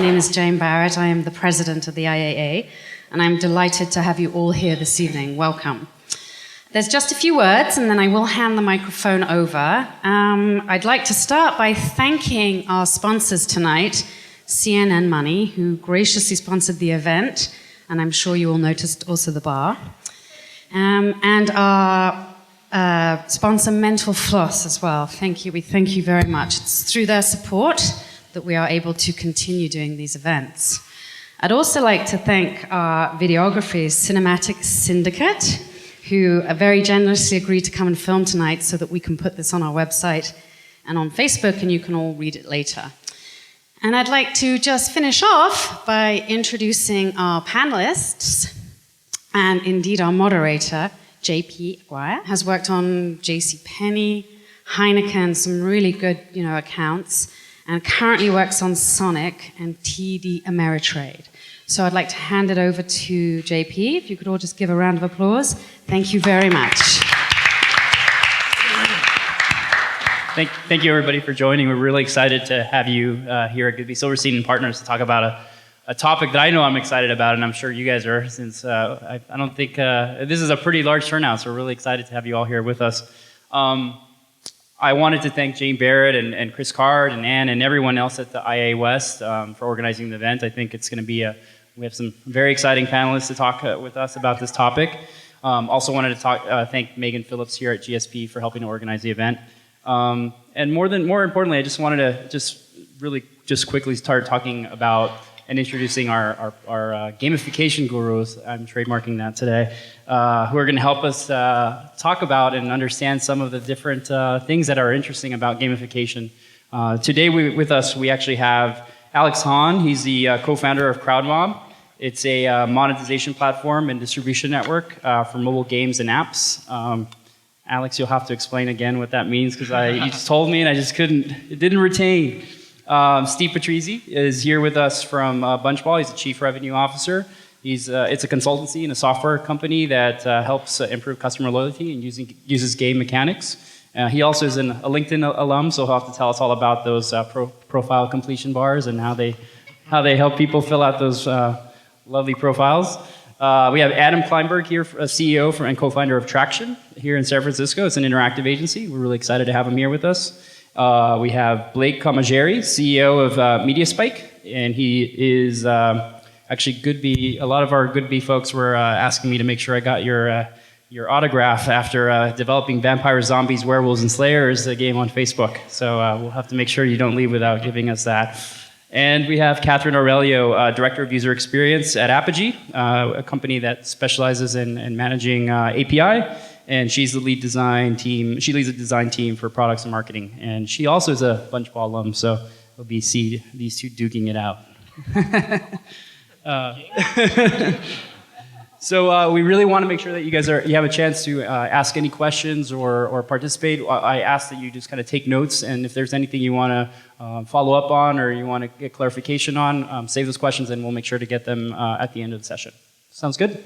name is Jane Barrett. I am the president of the IAA, and I'm delighted to have you all here this evening. Welcome. There's just a few words, and then I will hand the microphone over. I'd like to start by thanking our sponsors tonight, CNN Money, who graciously sponsored the event, and I'm sure you all noticed also the bar. And our sponsor Mental Floss as well. Thank you. We thank you very much. It's through their support that we are able to continue doing these events. I'd also like to thank our videographers, Cinematic Syndicate, who very generously agreed to come and film tonight so that we can put this on our website and on Facebook, and you can all read it later. And I'd like to just finish off by introducing our panelists, and indeed our moderator, JP Aguirre, has worked on JCPenney, Heineken, some really good accounts, and currently works on Sonic and TD Ameritrade. So I'd like to hand it over to JP. If you could all just give a round of applause. Thank you very much. Thank you, everybody, for joining. We're really excited to have you here at Goodby Silverstein and Partners to talk about a topic that I know I'm excited about, and I'm sure you guys are, since I don't think this is a pretty large turnout, so we're really excited to have you all here with us. I wanted to thank Jane Barrett and Chris Card and Ann and everyone else at the IA West for organizing the event. I think it's going to be we have some very exciting panelists to talk with us about this topic. Also wanted to thank Megan Phillips here at GSP for helping to organize the event. And more importantly, I just wanted to really quickly start talking about and introducing our gamification gurus, I'm trademarking that today, who are going to help us talk about and understand some of the different things that are interesting about gamification. Today with us, we actually have Alex Hahn. He's the co-founder of CrowdMob. It's a monetization platform and distribution network for mobile games and apps. Alex, you'll have to explain again what that means, because you just told me and I just didn't retain. Steve Patrizzi is here with us from Bunchball. He's the Chief Revenue Officer. It's a consultancy and a software company that helps improve customer loyalty and uses game mechanics. He also is a LinkedIn alum, so he'll have to tell us all about those profile completion bars and how they help people fill out those lovely profiles. We have Adam Kleinberg here, CEO and co-founder of Traction here in San Francisco. It's an interactive agency. We're really excited to have him here with us. We have Blake Comageri, CEO of MediaSpike, and he is actually Goodby. A lot of our Goodby folks were asking me to make sure I got your autograph after developing Vampires, Zombies, Werewolves, and Slayers, a game on Facebook. So we'll have to make sure you don't leave without giving us that. And we have Catherine Aurelio, Director of User Experience at Apogee, a company that specializes in managing API. And she's the lead design team. She leads the design team for products and marketing. And she also is a Bunchball alum, so we'll be see these two duking it out. So we really want to make sure that you have a chance to ask any questions or participate. I ask that you just kind of take notes, and if there's anything you want to follow up on or you want to get clarification on, save those questions, and we'll make sure to get them at the end of the session. Sounds good?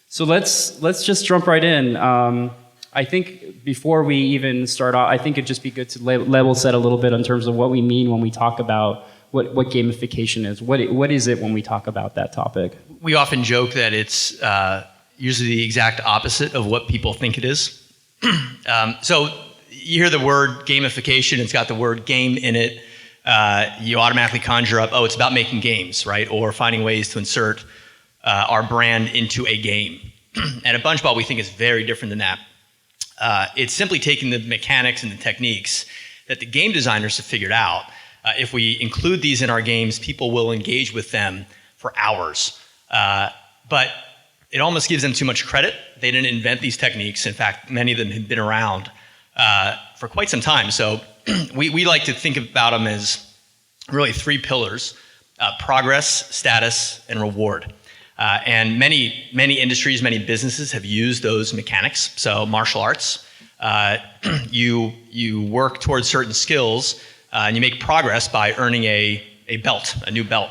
So let's just jump right in. I think before we even start off, I think it'd just be good to level set a little bit in terms of what we mean when we talk about what gamification is. What is it when we talk about that topic? We often joke that it's usually the exact opposite of what people think it is. So you hear the word gamification, it's got the word game in it. You automatically conjure up, it's about making games, right? Or finding ways to insert our brand into a game. And at Bunchball, we think it's very different than that. It's simply taking the mechanics and the techniques that the game designers have figured out. If we include these in our games, people will engage with them for hours. But it almost gives them too much credit. They didn't invent these techniques. In fact, many of them have been around for quite some time. So we like to think about them as really three pillars: progress, status, and reward. And many industries, many businesses have used those mechanics. So martial arts, you work towards certain skills and you make progress by earning a belt, a new belt.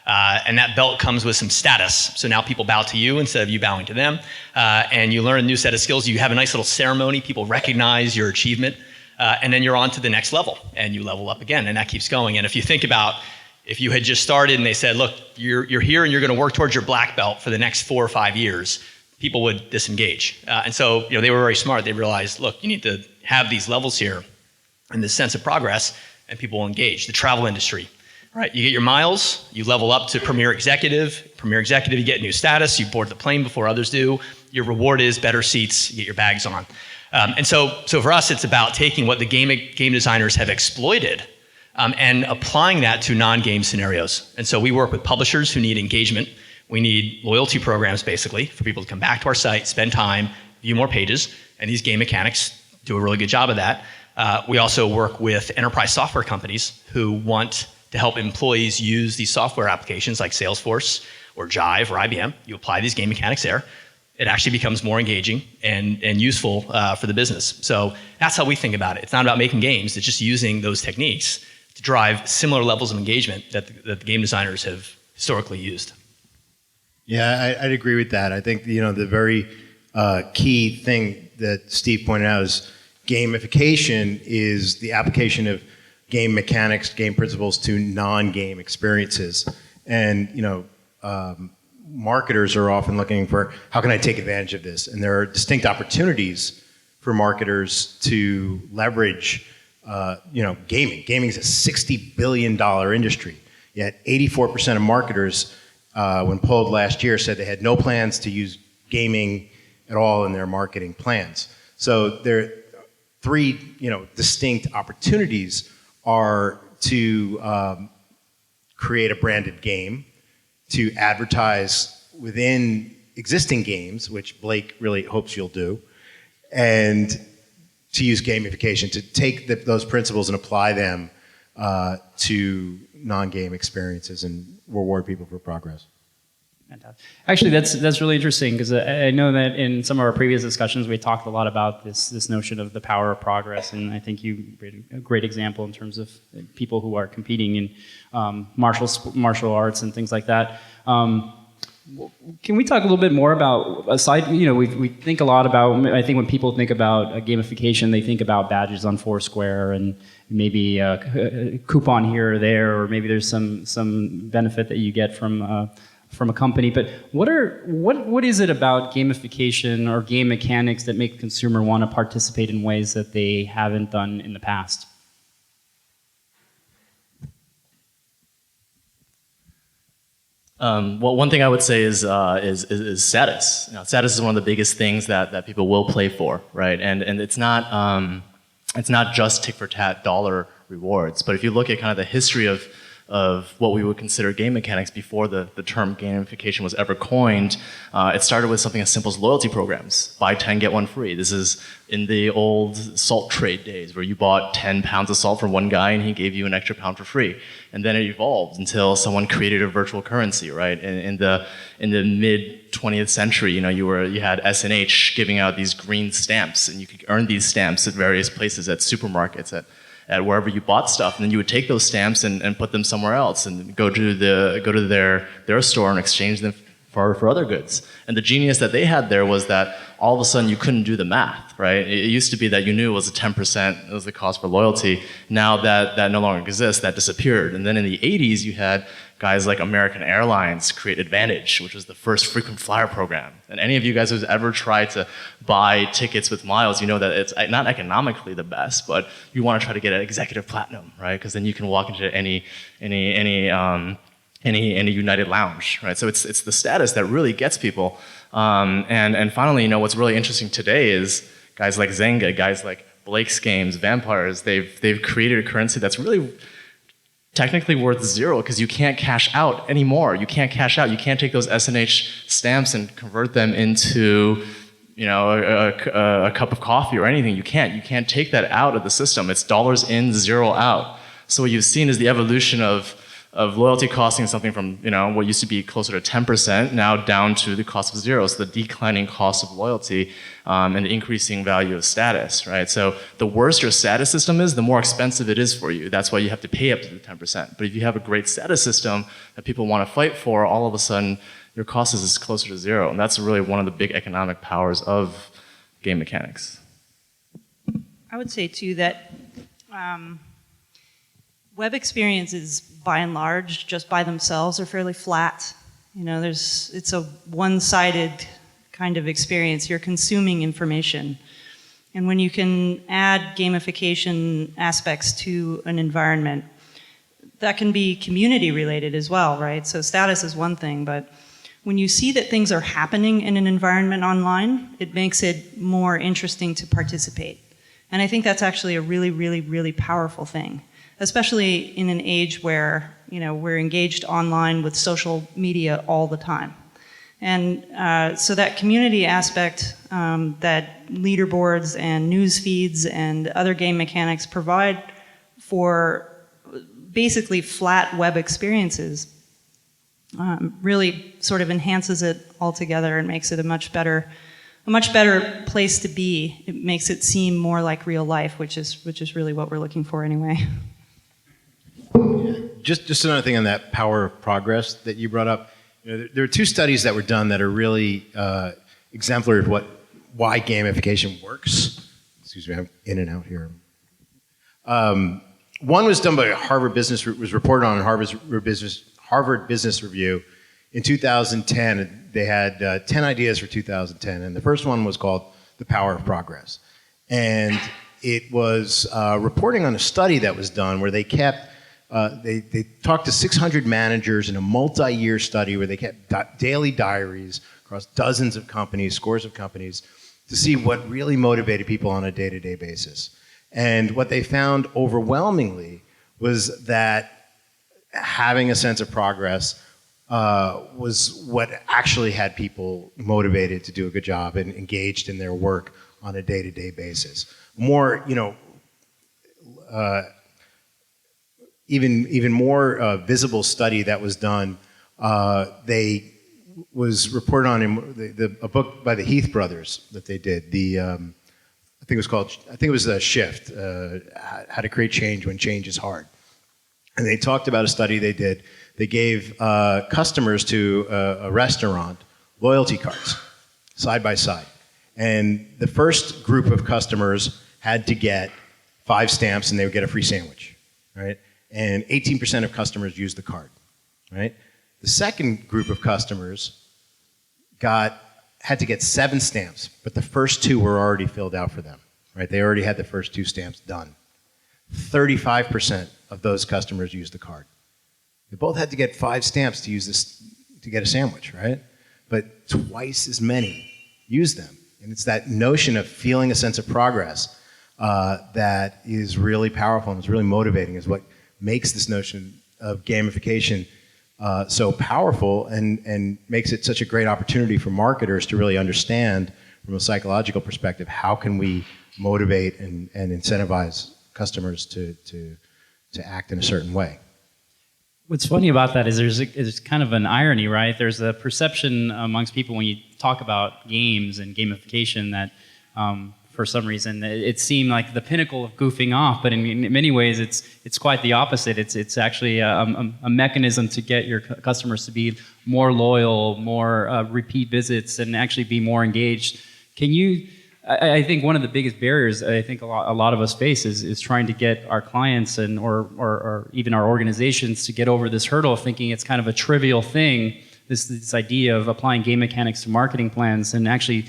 And that belt comes with some status. So now people bow to you instead of you bowing to them. And you learn a new set of skills. You have a nice little ceremony. People recognize your achievement. And then you're on to the next level and you level up again. And that keeps going. And if you think about If you had just started and they said, look, you're here and you're going to work towards your black belt for the next 4 or 5 years, people would disengage. And so they were very smart. They realized, look, you need to have these levels here and this sense of progress, and people will engage. The travel industry, right? You get your miles, you level up to Premier Executive. Premier Executive, you get new status, you board the plane before others do. Your reward is better seats, you get your bags on. And so for us, it's about taking what the game designers have exploited and applying that to non-game scenarios. And so we work with publishers who need engagement. We need loyalty programs, basically, for people to come back to our site, spend time, view more pages, and these game mechanics do a really good job of that. We also work with enterprise software companies who want to help employees use these software applications like Salesforce or Jive or IBM. You apply these game mechanics there. It actually becomes more engaging and useful for the business. So that's how we think about it. It's not about making games. It's just using those techniques to drive similar levels of engagement that the game designers have historically used. Yeah, I'd agree with that. I think the very key thing that Steve pointed out is gamification is the application of game mechanics, game principles to non-game experiences. And marketers are often looking for, how can I take advantage of this? And there are distinct opportunities for marketers to leverage gaming. Gaming is a $60 billion industry, yet 84% of marketers, when polled last year, said they had no plans to use gaming at all in their marketing plans. So there are three distinct opportunities are to create a branded game, to advertise within existing games, which Blake really hopes you'll do, and to use gamification, to take those principles and apply them to non-game experiences and reward people for progress. Fantastic. Actually, that's really interesting, because I know that in some of our previous discussions we talked a lot about this notion of the power of progress, and I think you made a great example in terms of people who are competing in martial arts and things like that. Can we talk a little bit more about, aside, we think a lot about, I think when people think about gamification, they think about badges on Foursquare and maybe a coupon here or there, or maybe there's some benefit that you get from a company. But what is it about gamification or game mechanics that make the consumer want to participate in ways that they haven't done in the past? Well, one thing I would say is status. Status is one of the biggest things that people will play for, right? And it's not just tick for tat dollar rewards. But if you look at kind of the history of what we would consider game mechanics before the term gamification was ever coined, it started with something as simple as loyalty programs. Buy 10, get 1 free. This is in the old salt trade days, where you bought 10 pounds of salt from one guy and he gave you an extra pound for free. And then it evolved until someone created a virtual currency, right? In the mid 20th century, you had S&H giving out these green stamps, and you could earn these stamps at various places, at supermarkets, at wherever you bought stuff, and then you would take those stamps and put them somewhere else, and go to their store and exchange them for other goods. And the genius that they had there was that all of a sudden you couldn't do the math, right? It used to be that you knew it was a 10%, it was the cost for loyalty. Now that no longer exists, that disappeared. And then in the 80s, you had guys like American Airlines create Advantage, which was the first frequent flyer program. And any of you guys who's ever tried to buy tickets with miles, you know that it's not economically the best, but you want to try to get an executive platinum, right? Because then you can walk into any United Lounge, right? So it's the status that really gets people. And finally, what's really interesting today is guys like Zynga, guys like Blake's Games, Vampires, they've created a currency that's really technically worth zero, because you can't cash out anymore. You can't cash out. You can't take those S&H stamps and convert them into a cup of coffee or anything. You can't take that out of the system. It's dollars in, zero out. So what you've seen is the evolution of loyalty costing something from what used to be closer to 10% now down to the cost of zero, so the declining cost of loyalty and the increasing value of status, right? So the worse your status system is, the more expensive it is for you. That's why you have to pay up to the 10%. But if you have a great status system that people want to fight for, all of a sudden your cost is closer to zero. And that's really one of the big economic powers of game mechanics. I would say too that Web experiences, by and large, just by themselves, are fairly flat. It's a one-sided kind of experience. You're consuming information. And when you can add gamification aspects to an environment, that can be community related as well, right? So status is one thing, but when you see that things are happening in an environment online, it makes it more interesting to participate. And I think that's actually a really, really, really powerful thing, especially in an age where, we're engaged online with social media all the time. And so that community aspect that leaderboards and news feeds and other game mechanics provide for basically flat web experiences really sort of enhances it altogether and makes it a much better place to be. It makes it seem more like real life, which is really what we're looking for anyway. Just another thing on that power of progress that you brought up. There are two studies that were done that are really exemplary of why gamification works. Excuse me, I'm in and out here. One was done by Harvard Business, was reported on in Harvard Business Review in 2010. They had 10 ideas for 2010, and the first one was called The Power of Progress. And it was reporting on a study that was done where they kept they talked to 600 managers in a multi-year study where they kept daily diaries across dozens of companies, scores of companies, to see what really motivated people on a day-to-day basis. And what they found overwhelmingly was that having a sense of progress was what actually had people motivated to do a good job and engaged in their work on a day-to-day basis. More, even more visible study that was done, they was reported on in a book by the Heath brothers that they did. I think it was a Shift, How to Create Change When Change is Hard. And they talked about a study they did. They gave customers to a restaurant loyalty cards, side by side. And the first group of customers had to get 5 stamps and they would get a free sandwich, right? And 18% of customers used the card, right? The second group of customers had to get 7 stamps, but the first 2 were already filled out for them, right? They already had the first 2 stamps done. 35% of those customers used the card. They both had to get 5 stamps to use this to get a sandwich, right? But twice as many used them. And it's that notion of feeling a sense of progress that is really powerful and is really motivating, is what makes this notion of gamification so powerful and makes it such a great opportunity for marketers to really understand from a psychological perspective, how can we motivate and incentivize customers to act in a certain way. What's funny about that is there's kind of an irony, right? There's a perception amongst people when you talk about games and gamification that for some reason it seemed like the pinnacle of goofing off, but in many ways it's quite the opposite. It's actually a mechanism to get your customers to be more loyal, more repeat visits, and actually be more engaged. I think one of the biggest barriers I think a lot of us face is trying to get our clients or even our organizations to get over this hurdle of thinking it's kind of a trivial thing, this idea of applying game mechanics to marketing plans and actually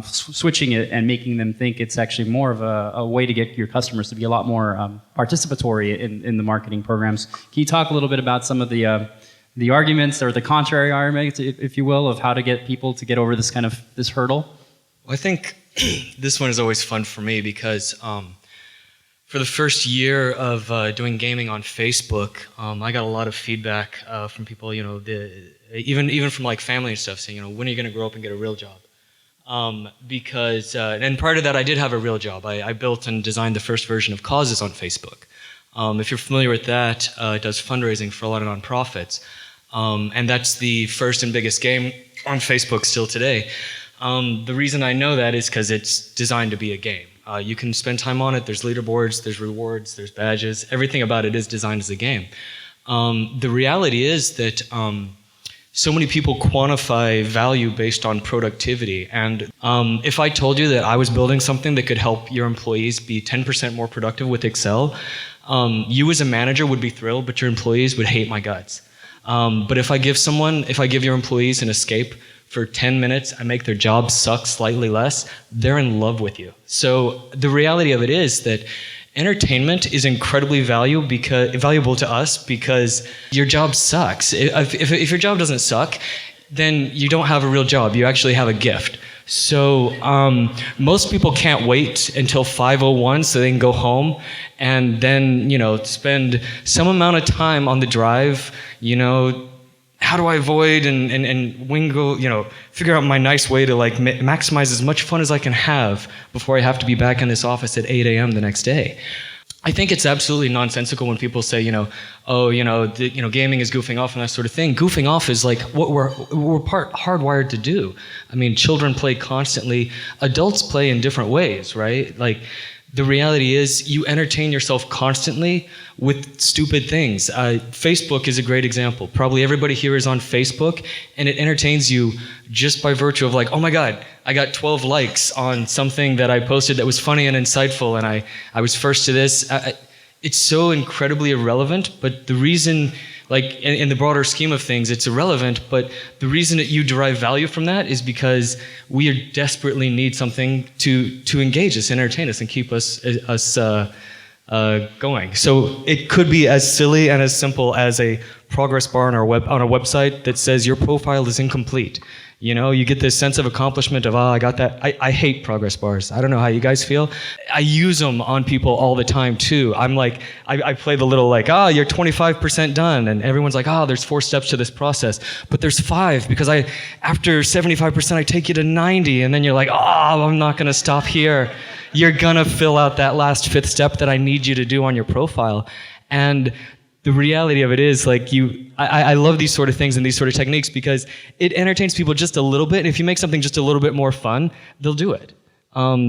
switching it and making them think it's actually more of a way to get your customers to be a lot more participatory in the marketing programs. Can you talk a little bit about some of the arguments or the contrary arguments, if you will, of how to get people to get over this hurdle? Well, I think this one is always fun for me because for the first year of doing gaming on Facebook, I got a lot of feedback from people, even from like family and stuff, saying, when are you going to grow up and get a real job? Because and prior to that, I did have a real job. I built and designed the first version of Causes on Facebook. If you're familiar with that, it does fundraising for a lot of nonprofits. And that's the first and biggest game on Facebook still today. The reason I know that is because it's designed to be a game. You can spend time on it. There's leaderboards, there's rewards, there's badges. Everything about it is designed as a game. The reality is that so many people quantify value based on productivity. And if I told you that I was building something that could help your employees be 10% more productive with Excel, You as a manager would be thrilled, but your employees would hate my guts. But if I give your employees an escape for 10 minutes, I make their job suck slightly less, they're in love with you. So the reality of it is that entertainment is incredibly valuable to us because your job sucks. If your job doesn't suck, then you don't have a real job. You actually have a gift. So most people can't wait until 5:01 so they can go home and then, spend some amount of time on the drive, how do I avoid and wingle, figure out my nice way to maximize as much fun as I can have before I have to be back in this office at 8 a.m. the next day. I think it's absolutely nonsensical when people say, gaming is goofing off and that sort of thing. Goofing off is like what we're hardwired to do. I mean, children play constantly. Adults play in different ways, right? Like, the reality is you entertain yourself constantly with stupid things. Facebook is a great example. Probably everybody here is on Facebook, and it entertains you just by virtue of oh my God, I got 12 likes on something that I posted that was funny and insightful, and I was first to this. It's so incredibly irrelevant, but the reason, in the broader scheme of things, it's irrelevant, but the reason that you derive value from that is because we desperately need something to engage us, entertain us, and keep us going. So it could be as silly and as simple as a progress bar on a website that says your profile is incomplete. You get this sense of accomplishment of, I got that. I hate progress bars. I don't know how you guys feel. I use them on people all the time too. I'm I play the little you're 25% done. And everyone's there's 4 steps to this process. But there's 5 because after 75%, I take you to 90. And then you're I'm not going to stop here. You're going to fill out that last 5th step that I need you to do on your profile. And the reality of it is, I love these sort of things and these sort of techniques because it entertains people just a little bit. And if you make something just a little bit more fun, they'll do it.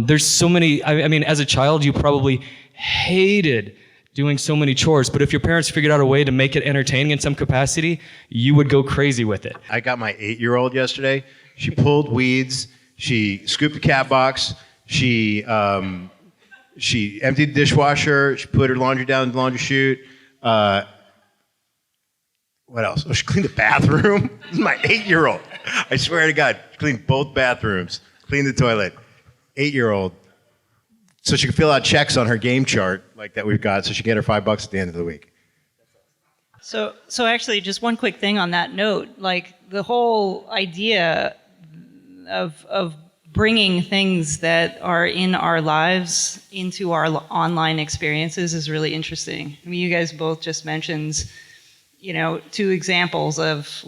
There's so many, as a child, you probably hated doing so many chores, but if your parents figured out a way to make it entertaining in some capacity, you would go crazy with it. I got my 8-year-old yesterday. She pulled weeds. She scooped a cat box. She emptied the dishwasher. She put her laundry down in the laundry chute. What else? Oh, she cleaned the bathroom. This is my 8-year-old. I swear to God, she cleaned both bathrooms, cleaned the toilet. 8-year-old. So she can fill out checks on her game chart that we've got, so she can get her $5 at the end of the week. So actually, just one quick thing on that note, the whole idea of bringing things that are in our lives into our online experiences is really interesting. I mean, you guys both just mentioned, 2 examples of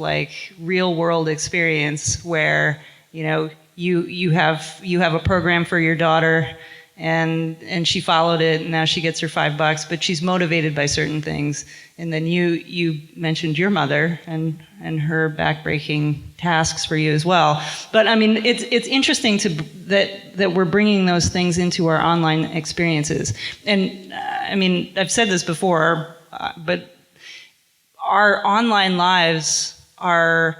real world experience where, you have a program for your daughter and she followed it and now she gets her $5, but she's motivated by certain things. And then you mentioned your mother and her backbreaking tasks for you as well. But I mean, it's interesting that we're bringing those things into our online experiences. And I've said this before, but our online lives are,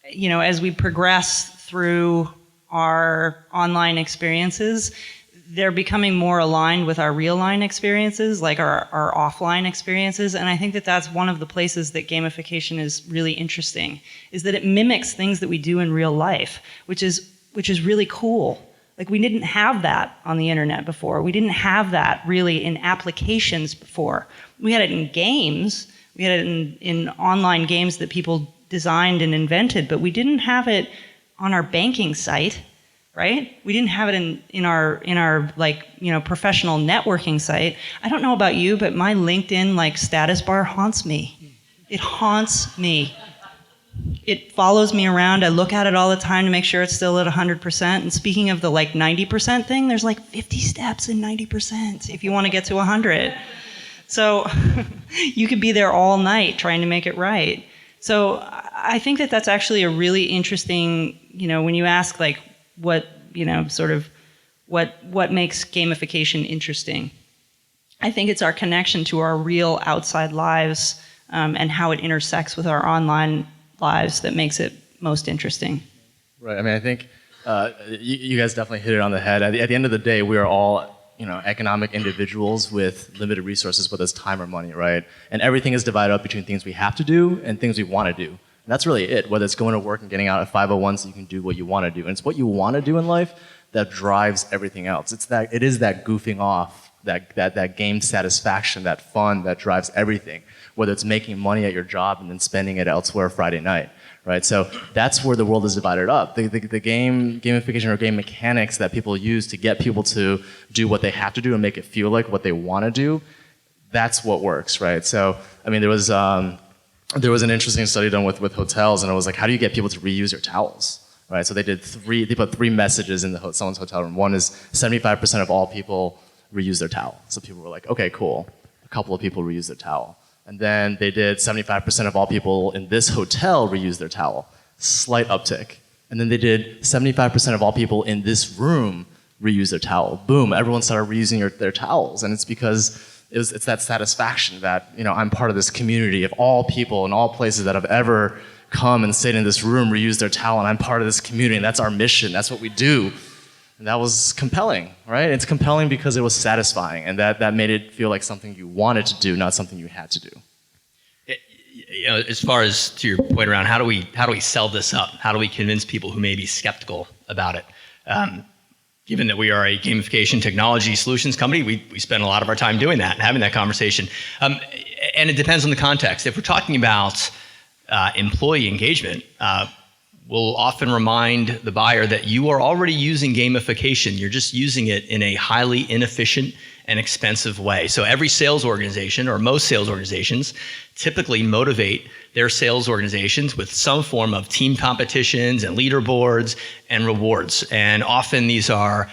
as we progress through our online experiences, they're becoming more aligned with our real-line experiences, our offline experiences. And I think that that's one of the places that gamification is really interesting, is that it mimics things that we do in real life, which is really cool. We didn't have that on the internet before. We didn't have that really in applications before. We had it in games. We had it in online games that people designed and invented, but we didn't have it on our banking site. Right? We didn't have it in our professional networking site. I don't know about you, but my LinkedIn status bar haunts me. It haunts me. It follows me around. I look at it all the time to make sure it's still at 100%. And speaking of the 90% thing, there's 50 steps in 90% if you want to get to 100. So you could be there all night trying to make it right. So I think that that's actually a really interesting, when you ask what makes gamification interesting. I think it's our connection to our real outside lives and how it intersects with our online lives that makes it most interesting. Right. I think you guys definitely hit it on the head. At the end of the day, we are all economic individuals with limited resources, whether it's time or money, right? And everything is divided up between things we have to do and things we want to do. And that's really it, whether it's going to work and getting out at 5:01 so you can do what you want to do. And it's what you want to do in life that drives everything else. It is that goofing off, that game satisfaction, that fun that drives everything, whether it's making money at your job and then spending it elsewhere Friday night. Right, so that's where the world is divided up. The gamification or game mechanics that people use to get people to do what they have to do and make it feel like what they want to do, that's what works, right? So, I mean, there was an interesting study done with hotels, and it was like, how do you get people to reuse your towels, right? So they put three messages in someone's hotel room. One is 75% of all people reuse their towel. So people were like, okay, cool. A couple of people reuse their towel. And then they did 75% of all people in this hotel reuse their towel. Slight uptick. And then they did 75% of all people in this room reuse their towel. Boom, everyone started reusing their towels. And it's because it's that satisfaction that, I'm part of this community of all people in all places that have ever come and stayed in this room, reuse their towel, and I'm part of this community, and that's our mission, that's what we do. And that was compelling, right? It's compelling because it was satisfying, and that made it feel like something you wanted to do, not something you had to do. As far as to your point around how do we sell this up? How do we convince people who may be skeptical about it? Given that we are a gamification technology solutions company, we spend a lot of our time doing that and having that conversation. And it depends on the context. If we're talking about employee engagement, we'll often remind the buyer that you are already using gamification. You're just using it in a highly inefficient and expensive way. So every sales organization, or most sales organizations, typically motivate their sales organizations with some form of team competitions and leaderboards and rewards. And often these are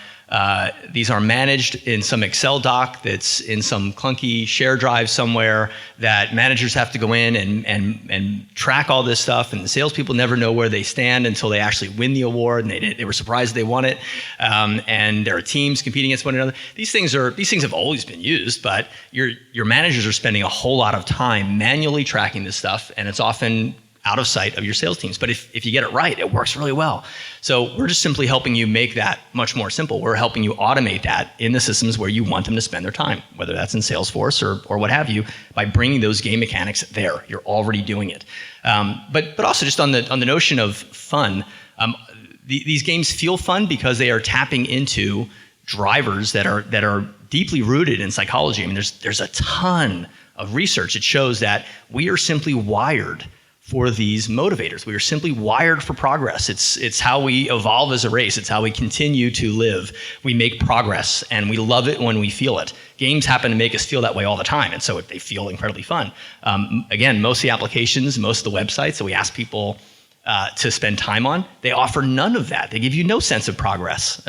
managed in some Excel doc that's in some clunky share drive somewhere that managers have to go in and track all this stuff, and the salespeople never know where they stand until they actually win the award, and they were surprised they won it. And there are teams competing against one another. These things have always been used, but your managers are spending a whole lot of time manually tracking this stuff, and it's often out of sight of your sales teams. But if you get it right, it works really well. So we're just simply helping you make that much more simple. We're helping you automate that in the systems where you want them to spend their time, whether that's in Salesforce or what have you, by bringing those game mechanics there. You're already doing it. But also just on the notion of fun, these games feel fun because they are tapping into drivers that are deeply rooted in psychology. I mean, there's a ton of research that shows that we are simply wired for these motivators. We are simply wired for progress. It's how we evolve as a race. It's how we continue to live. We make progress, and we love it when we feel it. Games happen to make us feel that way all the time, and so they feel incredibly fun. Again, most of the applications, most of the websites that we ask people to spend time on, they offer none of that. They give you no sense of progress.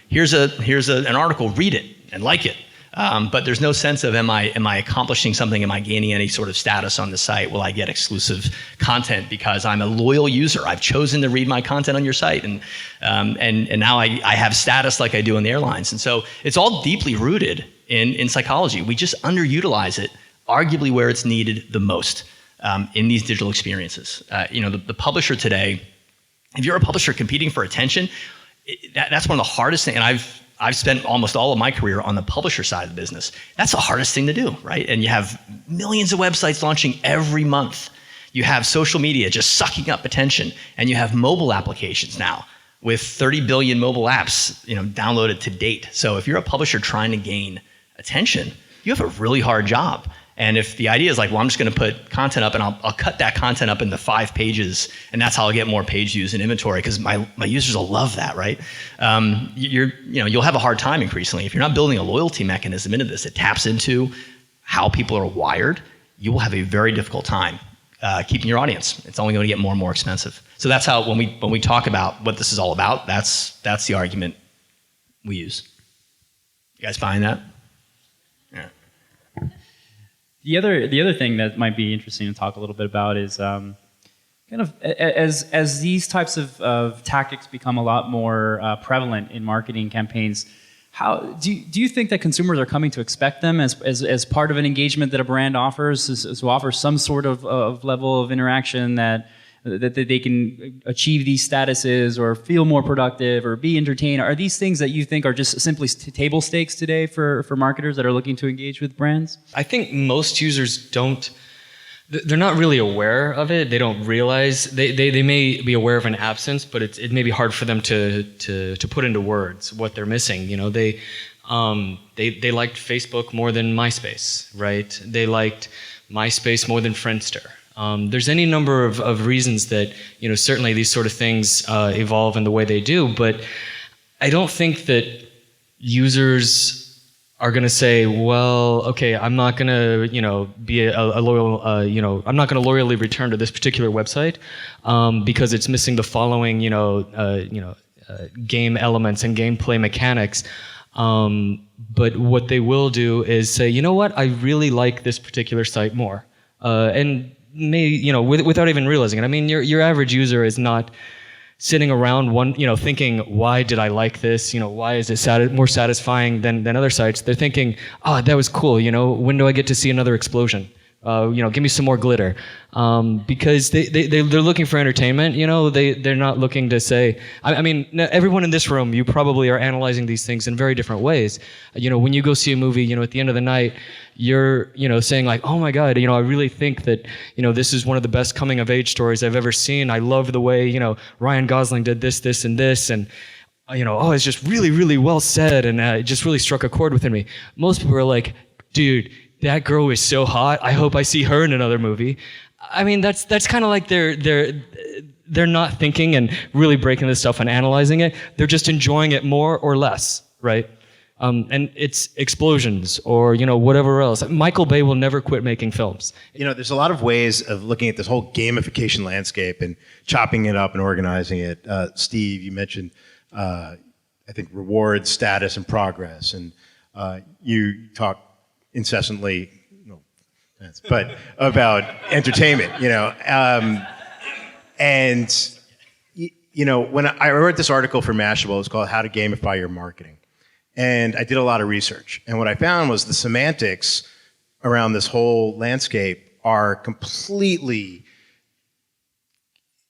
Here's an article, read it and like it. But there's no sense of am I accomplishing something? Am I gaining any sort of status on the site? Will I get exclusive content because I'm a loyal user? I've chosen to read my content on your site, and now I have status like I do in the airlines. And so it's all deeply rooted in psychology. We just underutilize it, arguably where it's needed the most in these digital experiences. The publisher today, if you're a publisher competing for attention, that's one of the hardest things. And I've spent almost all of my career on the publisher side of the business. That's the hardest thing to do, right? And you have millions of websites launching every month. You have social media just sucking up attention, and you have mobile applications now with 30 billion mobile apps, downloaded to date. So if you're a publisher trying to gain attention, you have a really hard job. And if the idea is like, well, I'm just going to put content up and I'll cut that content up into 5 pages, and that's how I'll get more page views and inventory because my users will love that, right? You'll have a hard time increasingly. If you're not building a loyalty mechanism into this that taps into how people are wired, you will have a very difficult time keeping your audience. It's only going to get more and more expensive. So that's how when we talk about what this is all about, that's the argument we use. You guys buying that? Yeah. The other thing that might be interesting to talk a little bit about is kind of as these types of tactics become a lot more prevalent in marketing campaigns. How do you think that consumers are coming to expect them as part of an engagement that a brand offers, to offer some sort of level of interaction that that they can achieve these statuses or feel more productive or be entertained? Are these things that you think are just simply table stakes today for marketers that are looking to engage with brands? I think most users they're not really aware of it. They don't realize, they may be aware of an absence, but it may be hard for them to put into words what they're missing. You know, they liked Facebook more than MySpace, right? They liked MySpace more than Friendster. There's any number of reasons that, you know, certainly these sort of things evolve in the way they do, but I don't think that users are going to say, well, okay, I'm not going to, you know, be a loyal, you know, I'm not going to loyally return to this particular website because it's missing the following, game elements and gameplay mechanics. But what they will do is say, you know what, I really like this particular site more, and without even realizing it. I mean, your average user is not sitting around thinking, why did I like this? You know, why is it more satisfying than other sites? They're thinking, oh, that was cool. You know, when do I get to see another explosion? Give me some more glitter. Because they're looking for entertainment. You know, they're not looking to say. I mean, everyone in this room, you probably are analyzing these things in very different ways. You know, when you go see a movie, you know, at the end of the night, you're, you know, saying like, oh my God, you know, I really think that, you know, this is one of the best coming of age stories I've ever seen. I love the way, you know, Ryan Gosling did this, this, and this, and you know, oh, it's just really, really well said, and it just really struck a chord within me. Most people are like, dude, that girl is so hot. I hope I see her in another movie. I mean, that's kind of like they're not thinking and really breaking this stuff and analyzing it. They're just enjoying it more or less, right? And it's explosions or, you know, whatever else. Michael Bay will never quit making films. You know, there's a lot of ways of looking at this whole gamification landscape and chopping it up and organizing it. Steve, you mentioned, I think, reward, status, and progress. And you talk incessantly, but about entertainment, you know. And, you know, when I wrote this article for Mashable, it was called How to Gamify Your Marketing. And I did a lot of research. And what I found was the semantics around this whole landscape are completely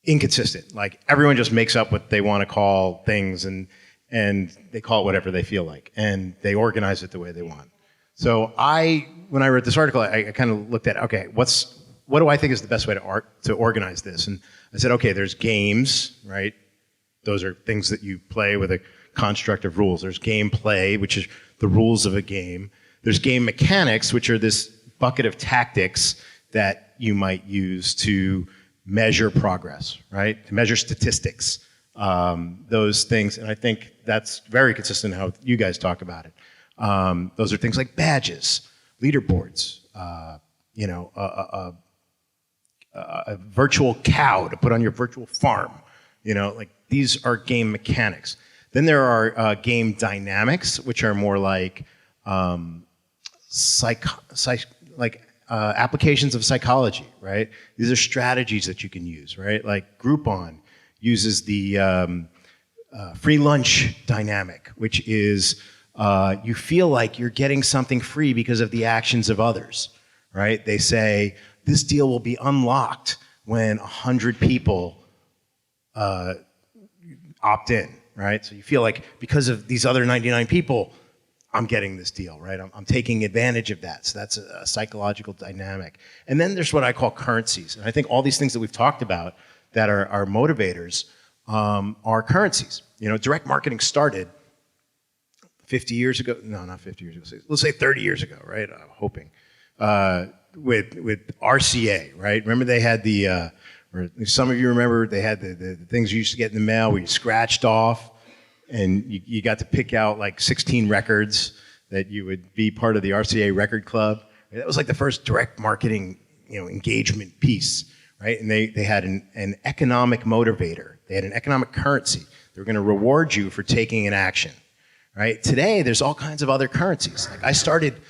inconsistent. Like, everyone just makes up what they want to call things, and they call it whatever they feel like, and they organize it the way they want. So when I wrote this article, I kind of looked at, okay, what do I think is the best way to organize this? And I said, okay, there's games, right? Those are things that you play with a construct of rules. There's gameplay, which is the rules of a game. There's game mechanics, which are this bucket of tactics that you might use to measure progress, right? To measure statistics, those things. And I think that's very consistent how you guys talk about it. Those are things like badges, leaderboards, a virtual cow to put on your virtual farm. You know, like, these are game mechanics. Then there are game dynamics, which are more like applications of psychology, right? These are strategies that you can use, right? Like Groupon uses the free lunch dynamic, which is you feel like you're getting something free because of the actions of others, right? They say, this deal will be unlocked when 100 people opt in, right? So you feel like, because of these other 99 people, I'm getting this deal, right? I'm taking advantage of that. So that's a psychological dynamic. And then there's what I call currencies. And I think all these things that we've talked about that are motivators are currencies. You know, direct marketing started 50 years ago. No, not 50 years ago. Let's say 30 years ago, right? I'm hoping. With RCA, right? Remember they had or some of you remember, they had the things you used to get in the mail where you scratched off, and you got to pick out like 16 records that you would be part of the RCA record club. That was like the first direct marketing, you know, engagement piece, right? And they had an economic motivator. They had an economic currency. They were going to reward you for taking an action, right? Today, there's all kinds of other currencies. Like, I started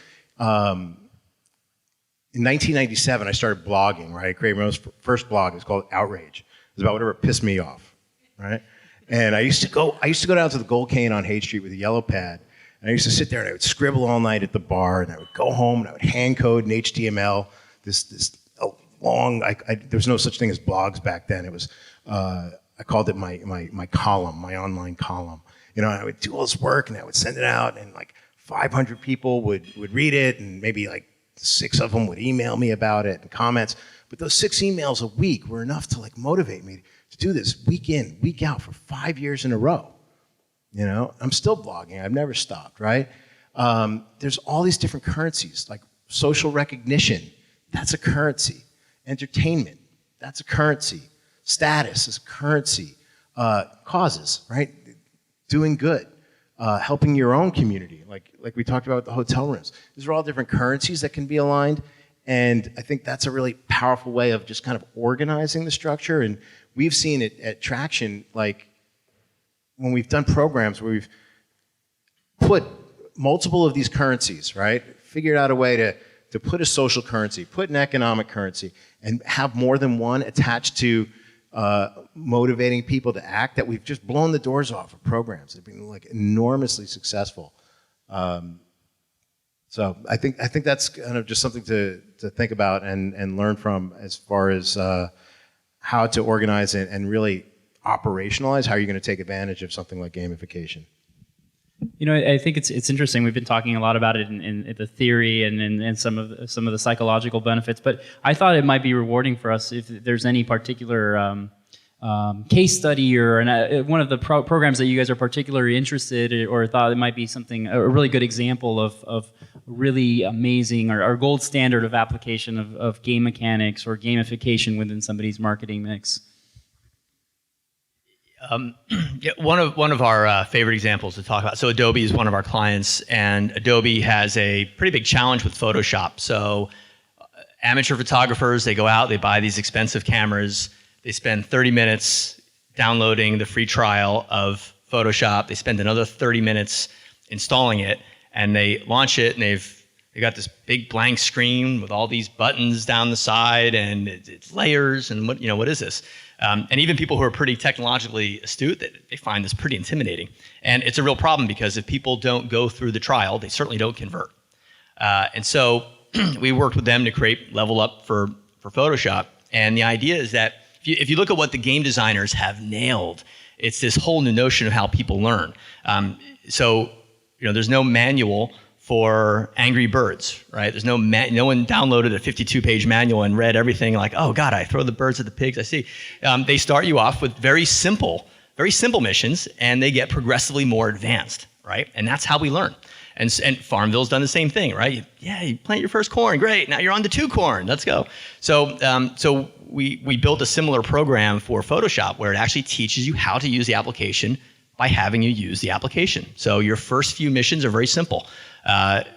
in 1997, I started blogging, right? I created my first blog. It was called Outrage. It was about whatever pissed me off, right? And I used to go down to the Gold Cane on Hay Street with a yellow pad, and I used to sit there and I would scribble all night at the bar, and I would go home and I would hand code in HTML this long. There was no such thing as blogs back then. It was I called it my column, my online column. You know, I would do all this work and I would send it out, and like 500 people would read it, and maybe like 6 of them would email me about it and comments. But those 6 emails a week were enough to like motivate me to do this week in, week out for 5 years in a row. You know, I'm still blogging. I've never stopped, right? There's all these different currencies, like social recognition. That's a currency. Entertainment. That's a currency. Status is a currency. Causes, right? Doing good. Helping your own community, like we talked about with the hotel rooms. These are all different currencies that can be aligned. And I think that's a really powerful way of just kind of organizing the structure. And we've seen it at Traction, like when we've done programs where we've put multiple of these currencies, right? Figured out a way to put a social currency, put an economic currency, and have more than one attached to motivating people to act, that we've just blown the doors off of programs. They've been like enormously successful. So I think that's kind of just something to think about and learn from, as far as how to organize it and really operationalize how you're going to take advantage of something like gamification. You know, I think it's interesting. We've been talking a lot about it in the theory and some of the psychological benefits, but I thought it might be rewarding for us if there's any particular case study or one of the programs that you guys are particularly interested in, or thought it might be something, a really good example of really amazing or gold standard of application of game mechanics or gamification within somebody's marketing mix. Yeah, one of our favorite examples to talk about. So Adobe is one of our clients, and Adobe has a pretty big challenge with Photoshop. So amateur photographers, they go out, they buy these expensive cameras, they spend 30 minutes downloading the free trial of Photoshop, they spend another 30 minutes installing it, and they launch it, and they got this big blank screen with all these buttons down the side, and it's layers, and what is this? And even people who are pretty technologically astute, they find this pretty intimidating. And it's a real problem, because if people don't go through the trial, they certainly don't convert. And so we worked with them to create Level Up for Photoshop. And the idea is that if you look at what the game designers have nailed, it's this whole new notion of how people learn. So there's no manual for Angry Birds, right? There's no one downloaded a 52-page manual and read everything like, oh God, I throw the birds at the pigs, I see. They start you off with very simple missions, and they get progressively more advanced, right? And that's how we learn. And Farmville's done the same thing, right? Yeah, you plant your first corn, great. Now you're on to 2 corn, let's go. So we built a similar program for Photoshop, where it actually teaches you how to use the application by having you use the application. So your first few missions are very simple.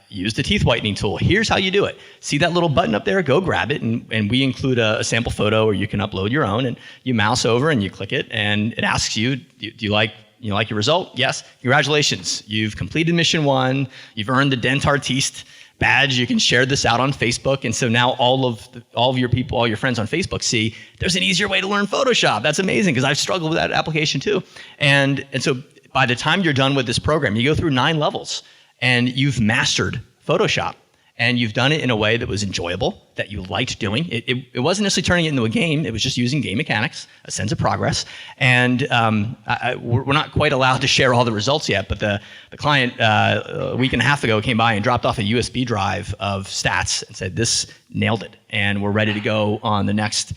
Use the teeth whitening tool. Here's how you do it. See that little button up there? Go grab it, and we include a sample photo, or you can upload your own, and you mouse over and you click it, and it asks you, do you like your result? Yes. Congratulations. You've completed mission 1. You've earned the Dent Artiste badge. You can share this out on Facebook, and so now all of your people, all your friends on Facebook see there's an easier way to learn Photoshop. That's amazing, because I've struggled with that application too. And so by the time you're done with this program, you go through 9 levels. And you've mastered Photoshop, and you've done it in a way that was enjoyable, that you liked doing. It wasn't necessarily turning it into a game. It was just using game mechanics, a sense of progress. And we're not quite allowed to share all the results yet, but the client a week and a half ago came by and dropped off a USB drive of stats and said, this nailed it. And we're ready to go on the next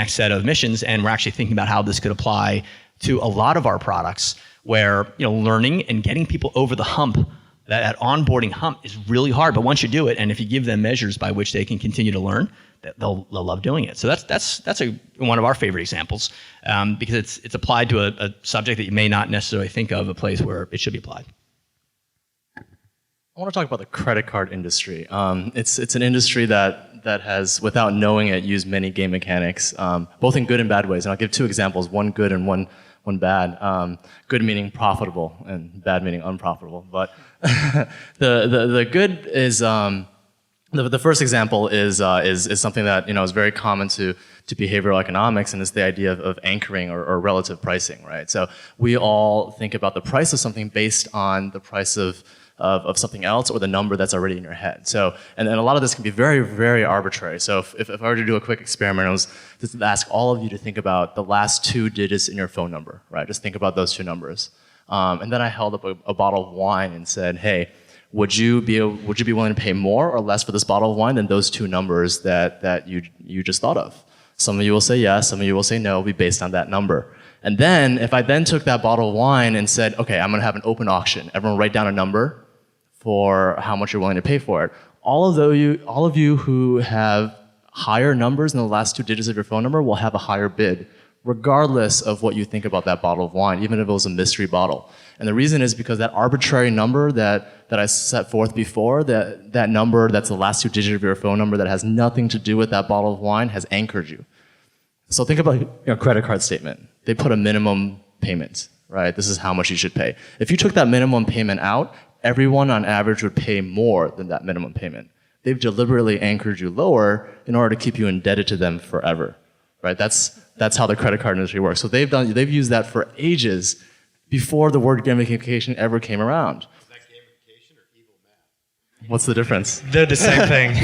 set of missions. And we're actually thinking about how this could apply to a lot of our products, where learning and getting people over the hump, that onboarding hump, is really hard. But once you do it, and if you give them measures by which they can continue to learn, they'll love doing it. So that's one of our favorite examples, because it's applied to a subject that you may not necessarily think of a place where it should be applied. I want to talk about the credit card industry. It's an industry that has, without knowing it, used many game mechanics, both in good and bad ways. And I'll give 2 examples: one good and one bad. Good meaning profitable, and bad meaning unprofitable. But the good is the first example is something that is very common to behavioral economics, and it's the idea of anchoring or relative pricing, right? So we all think about the price of something based on the price of of something else or the number that's already in your head. So, and a lot of this can be very, very arbitrary. So if I were to do a quick experiment, I was just to ask all of you to think about the last 2 digits in your phone number, right? Just think about those 2 numbers. And then I held up a bottle of wine and said, hey, would you be willing to pay more or less for this bottle of wine than those 2 numbers that you just thought of? Some of you will say yes, some of you will say no, it'll be based on that number. And then, if I then took that bottle of wine and said, okay, I'm gonna have an open auction, everyone write down a number for how much you're willing to pay for it. All of you who have higher numbers in the last 2 digits of your phone number will have a higher bid, regardless of what you think about that bottle of wine, even if it was a mystery bottle. And the reason is because that arbitrary number that I set forth before, that number that's the last 2 digits of your phone number that has nothing to do with that bottle of wine has anchored you. So think about your credit card statement. They put a minimum payment, right? This is how much you should pay. If you took that minimum payment out, everyone on average would pay more than that minimum payment. They've deliberately anchored you lower in order to keep you indebted to them forever, right? That's how the credit card industry works. So they've used that for ages before the word gamification ever came around. Is that gamification or evil math? What's the difference? They're the same thing.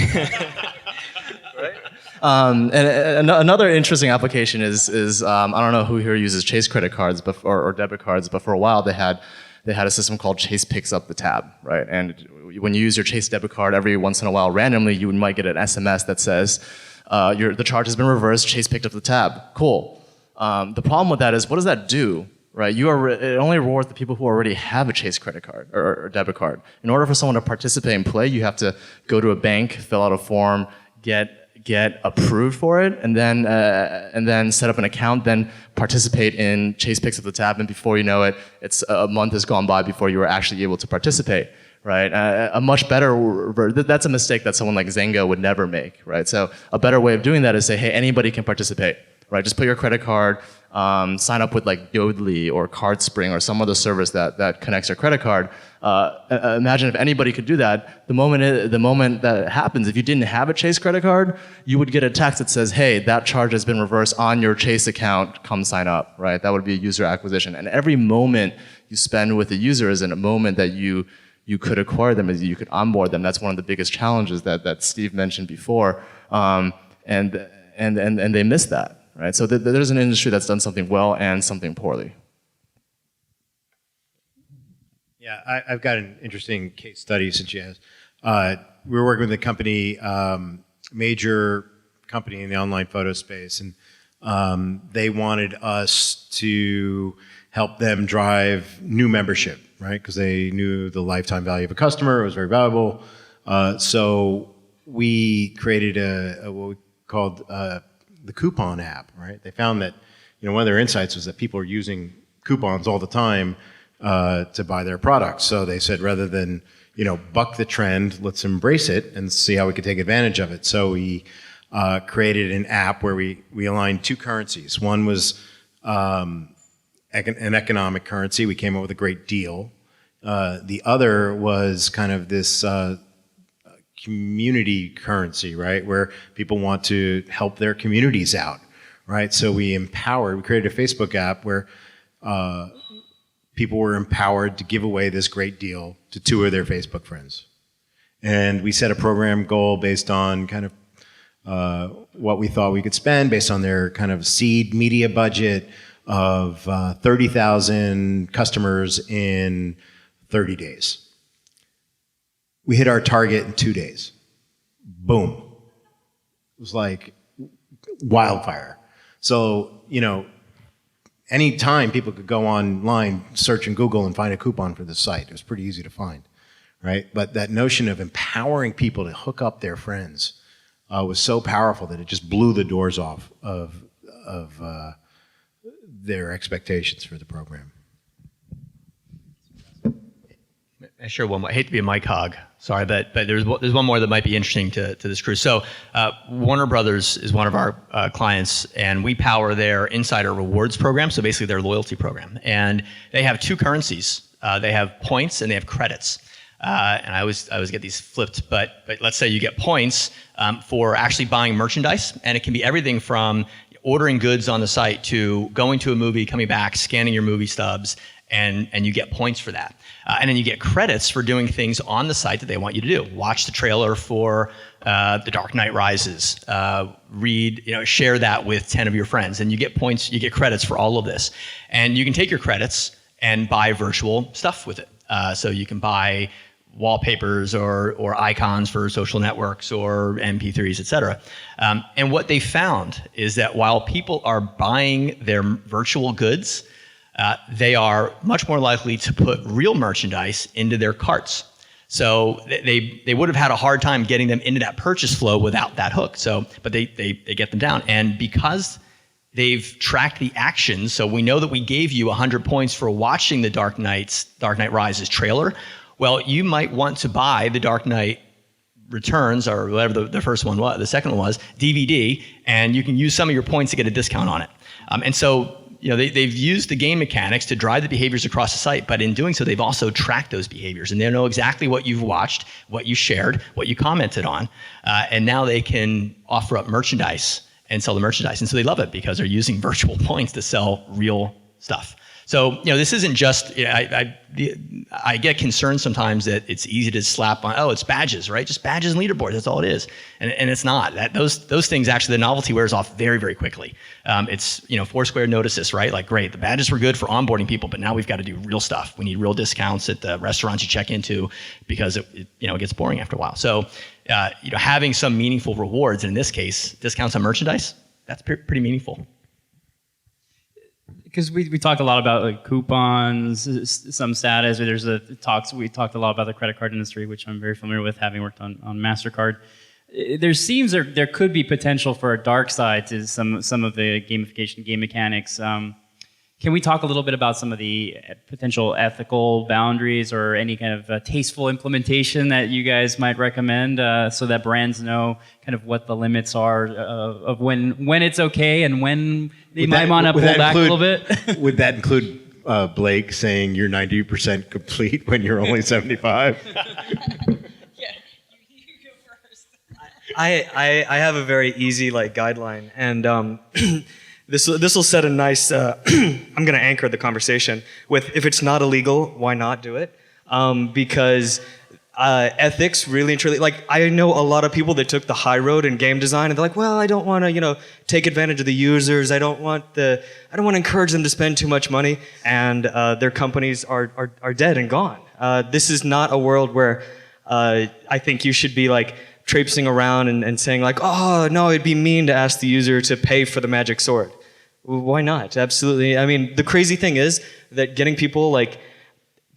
And another interesting application is I don't know who here uses Chase credit cards or debit cards, but for a while they had a system called Chase Picks Up the Tab, right? And when you use your Chase debit card, every once in a while, randomly, you might get an SMS that says, the charge has been reversed, Chase picked up the tab. Cool. The problem with that is, what does that do? Right? It only rewards the people who already have a Chase credit card or debit card. In order for someone to participate and play, you have to go to a bank, fill out a form, get approved for it, and then set up an account, then participate in Chase Picks Up the Tab, and before you know it, it's a month has gone by before you were actually able to participate. Right? A much better, that's a mistake that someone like Zynga would never make, right? So a better way of doing that is say, hey, anybody can participate, right? Just put your credit card, sign up with like Yodlee or CardSpring or some other service that connects your credit card. Imagine if anybody could do that. The moment that happens, if you didn't have a Chase credit card, you would get a text that says, hey, that charge has been reversed on your Chase account, come sign up, right? That would be a user acquisition. And every moment you spend with a user is in a moment that you could acquire them, you could onboard them. That's one of the biggest challenges that Steve mentioned before, and they miss that, right? So there's an industry that's done something well and something poorly. Yeah, I've got an interesting case study since you asked. We were working with a company, major company in the online photo space, and they wanted us to help them drive new membership, right? Because they knew the lifetime value of a customer, it was very valuable. So we created what we called the coupon app, right? They found that, one of their insights was that people are using coupons all the time to buy their products. So they said, rather than, buck the trend, let's embrace it and see how we could take advantage of it. So we created an app where we aligned 2 currencies. One was an economic currency. We came up with a great deal. The other was kind of this community currency, right, where people want to help their communities out, right? So we created a Facebook app where people were empowered to give away this great deal to 2 of their Facebook friends. And we set a program goal based on kind of what we thought we could spend based on their kind of seed media budget of 30,000 customers in 30 days. We hit our target in 2 days. Boom. It was like wildfire. So, any time people could go online, search in Google and find a coupon for this site. It was pretty easy to find, right? But that notion of empowering people to hook up their friends was so powerful that it just blew the doors off of their expectations for the program. Sure, one more. I hate to be a mic hog, sorry, but there's one more that might be interesting to this crew. So Warner Brothers is one of our clients, and we power their Insider Rewards program, so basically their loyalty program. And they have 2 currencies. They have points and they have credits. And I always get these flipped, but let's say you get points for actually buying merchandise, and it can be everything from ordering goods on the site to going to a movie, coming back, scanning your movie stubs, and you get points for that. And then you get credits for doing things on the site that they want you to do. Watch the trailer for The Dark Knight Rises. Share that with 10 of your friends, and you get points, you get credits for all of this. And you can take your credits and buy virtual stuff with it. So you can buy wallpapers or icons for social networks or MP3s, et cetera. And what they found is that while people are buying their virtual goods, they are much more likely to put real merchandise into their carts. So they would have had a hard time getting them into that purchase flow without that hook. But they get them down. And because they've tracked the actions, so we know that we gave you 100 points for watching the Dark Knight Rises trailer. Well, you might want to buy the Dark Knight Returns, or whatever the first one was, the second one was, DVD, and you can use some of your points to get a discount on it. And so they've used the game mechanics to drive the behaviors across the site, but in doing so, they've also tracked those behaviors, and they know exactly what you've watched, what you shared, what you commented on, and now they can offer up merchandise and sell the merchandise. And so they love it because they're using virtual points to sell real stuff. So, this isn't just, I get concerned sometimes that it's easy to slap on, it's badges, right? Just badges and leaderboards, that's all it is. And it's not. Those things, actually, the novelty wears off very, very quickly. It's, Foursquare noticed this, right? Like, great, the badges were good for onboarding people, but now we've got to do real stuff. We need real discounts at the restaurants you check into because it gets boring after a while. So, having some meaningful rewards, and in this case, discounts on merchandise, that's pretty meaningful. Because we talked a lot about like coupons, some status. We talked a lot about the credit card industry, which I'm very familiar with, having worked on MasterCard. There could be potential for a dark side to some of the gamification, game mechanics. Can we talk a little bit about some of the potential ethical boundaries or any kind of tasteful implementation that you guys might recommend so that brands know kind of what the limits are of when it's okay and when they might want to pull back a little bit? Would that include Blake saying you're 90% complete when you're only 75? I have a very easy guideline, and this will set a nice. I'm going to anchor the conversation with, if it's not illegal, why not do it? Because ethics really and truly, I know a lot of people that took the high road in game design, and they're like, well, I don't want to take advantage of the users. I don't want to encourage them to spend too much money, and their companies are dead and gone. This is not a world where I think you should be traipsing around and saying oh no, it'd be mean to ask the user to pay for the magic sword. Well, why not? Absolutely. I mean, the crazy thing is that getting people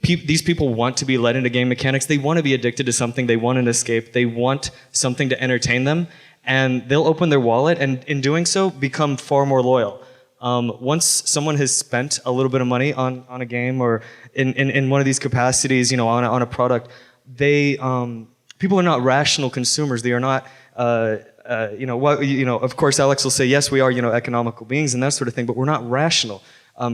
these people want to be led into game mechanics. They want to be addicted to something. They want an escape. They want something to entertain them, and they'll open their wallet and in doing so become far more loyal. Once someone has spent a little bit of money on a game or in one of these capacities, on a product, people are not rational consumers. They are not, of course, Alex will say, yes, we are, economical beings and that sort of thing, but we're not rational.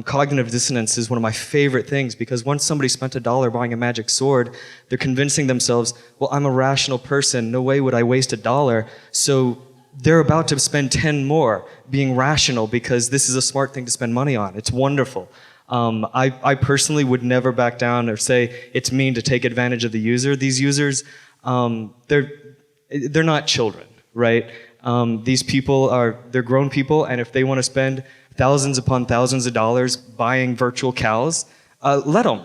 Cognitive dissonance is one of my favorite things, because once somebody spent $1 buying a magic sword, they're convincing themselves, well, I'm a rational person. No way would I waste $1. So they're about to spend 10 more being rational because this is a smart thing to spend money on. It's wonderful. I personally would never back down or say it's mean to take advantage of the user. These users, they're not children, right? These people they're grown people, and if they want to spend thousands upon thousands of dollars buying virtual cows, let them.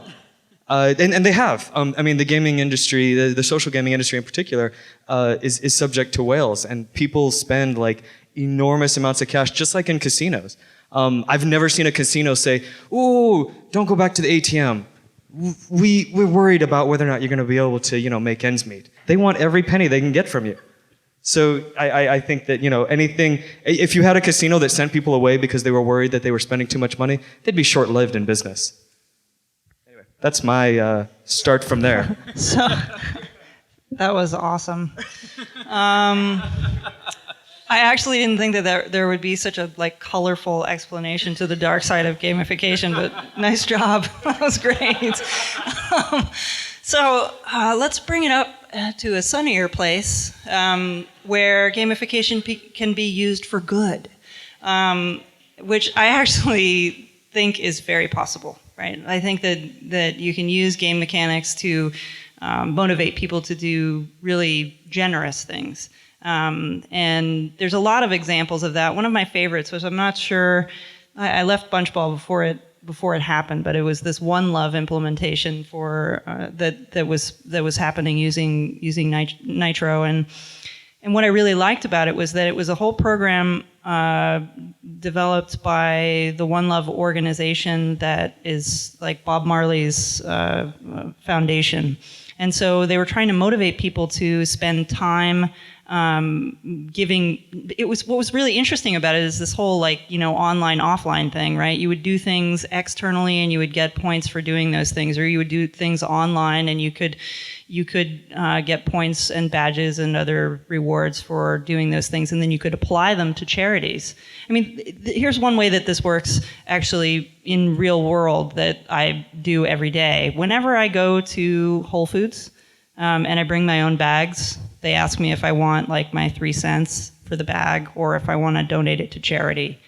And they have. The gaming industry, the social gaming industry in particular, is subject to whales, and people spend enormous amounts of cash, just like in casinos. I've never seen a casino say, "Ooh, don't go back to the ATM. We're worried about whether or not you're going to be able to, make ends meet." They want every penny they can get from you. So I think that, anything, if you had a casino that sent people away because they were worried that they were spending too much money, they'd be short-lived in business. Anyway, that's my start from there. So, that was awesome. I actually didn't think that there would be such a colorful explanation to the dark side of gamification, but nice job. That was great. So let's bring it up to a sunnier place where gamification can be used for good, which I actually think is very possible. right? I think that you can use game mechanics to motivate people to do really generous things. And there's a lot of examples of that. One of my favorites, which I'm not sure, I left Bunchball before it happened, but it was this One Love implementation for that was happening using Nitro, and what I really liked about it was that it was a whole program developed by the One Love organization that is like Bob Marley's foundation, and so they were trying to motivate people to spend time giving. It was, what was really interesting about it is this whole online offline thing, right? You would do things externally and you would get points for doing those things, or you would do things online and you could get points and badges and other rewards for doing those things, and then you could apply them to charities. I mean, here's one way that this works actually in real world that I do every day. Whenever I go to Whole Foods and I bring my own bags, they ask me if I want like my 3 cents for the bag or if I want to donate it to charity.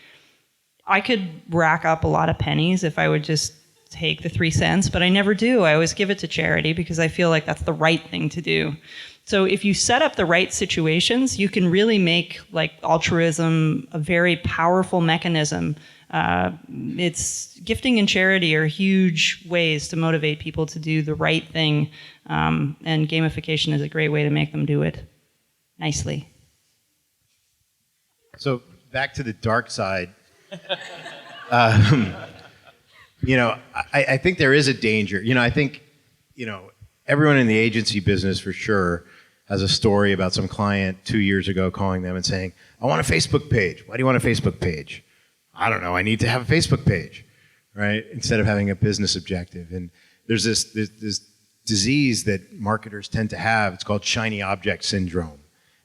I could rack up a lot of pennies if I would just take the 3 cents, but I never do. I always give it to charity because I feel like that's the right thing to do. So if you set up the right situations, you can really make like altruism a very powerful mechanism. It's gifting and charity are huge ways to motivate people to do the right thing, and gamification is a great way to make them do it nicely. So back to the dark side. I think there is a danger. I think, everyone in the agency business for sure has a story about some client 2 years ago calling them and saying, I want a Facebook page. Why do you want a Facebook page? I don't know. I need to have a Facebook page, right? Instead of having a business objective. And there's this disease that marketers tend to have. It's called shiny object syndrome.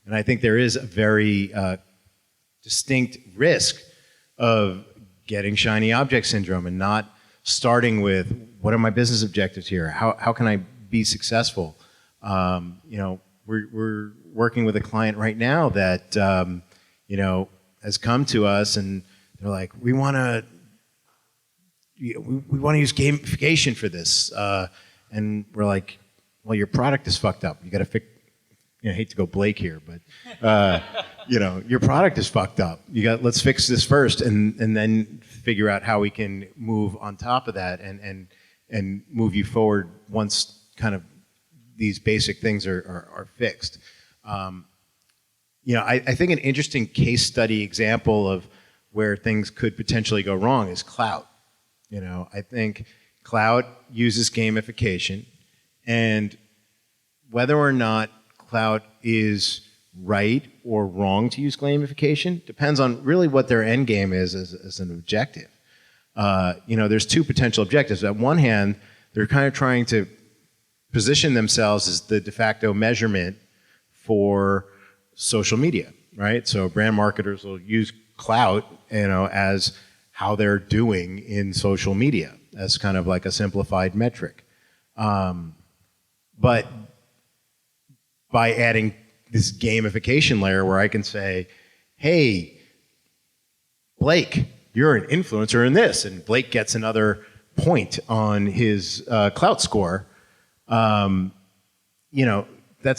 And I think there is a very distinct risk of getting shiny object syndrome and not starting with, what are my business objectives here? How can I be successful? We're working with a client right now that has come to us and they're like, we want to use gamification for this, and we're like, well, your product is fucked up. You got to fix. I hate to go Blake here, but your product is fucked up. Let's fix this first, and then figure out how we can move on top of that and move you forward once kind of these basic things are fixed. I think an interesting case study example of where things could potentially go wrong is cloud. I think cloud uses gamification, and whether or not cloud is right or wrong to use gamification depends on really what their end game is as an objective. There's two potential objectives. On one hand, they're kind of trying to position themselves as the de facto measurement for social media, right? So brand marketers will use clout, as how they're doing in social media as kind of like a simplified metric. But by adding this gamification layer where I can say, hey, Blake, you're an influencer in this, and Blake gets another point on his clout score, that's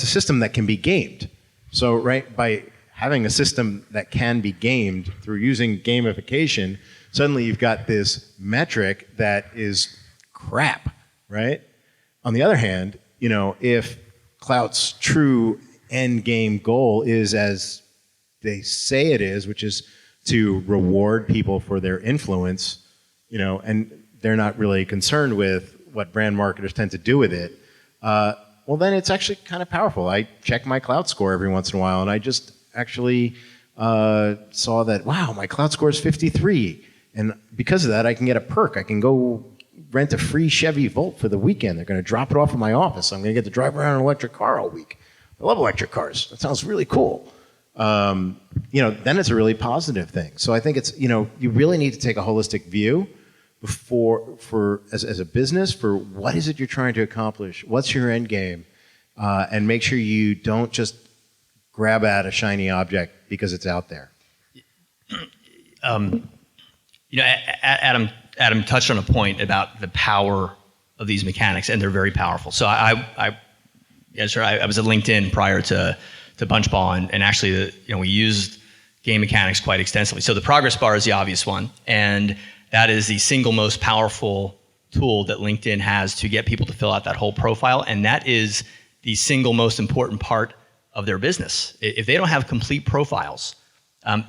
a system that can be gamed. So, right, by having a system that can be gamed through using gamification, suddenly you've got this metric that is crap, right? On the other hand, if clout's true end game goal is as they say it is, which is to reward people for their influence, and they're not really concerned with what brand marketers tend to do with it, well, then it's actually kind of powerful. I check my clout score every once in a while, and I just actually saw that, wow, my clout score is 53. And because of that, I can get a perk. I can go rent a free Chevy Volt for the weekend. They're going to drop it off in my office. I'm going to get to drive around in an electric car all week. I love electric cars. That sounds really cool. Then it's a really positive thing. So I think it's, you really need to take a holistic view as a business for what is it you're trying to accomplish, what's your end game, and make sure you don't just grab at a shiny Object because it's out there. Adam Adam touched on a point about the power of these mechanics, and they're very powerful. So I was at LinkedIn prior to Bunchball, and actually, we used game mechanics quite extensively. So the progress bar is the obvious one, and that is the single most powerful tool that LinkedIn has to get people to fill out that whole profile, and that is the single most important part of their business. If they don't have complete profiles,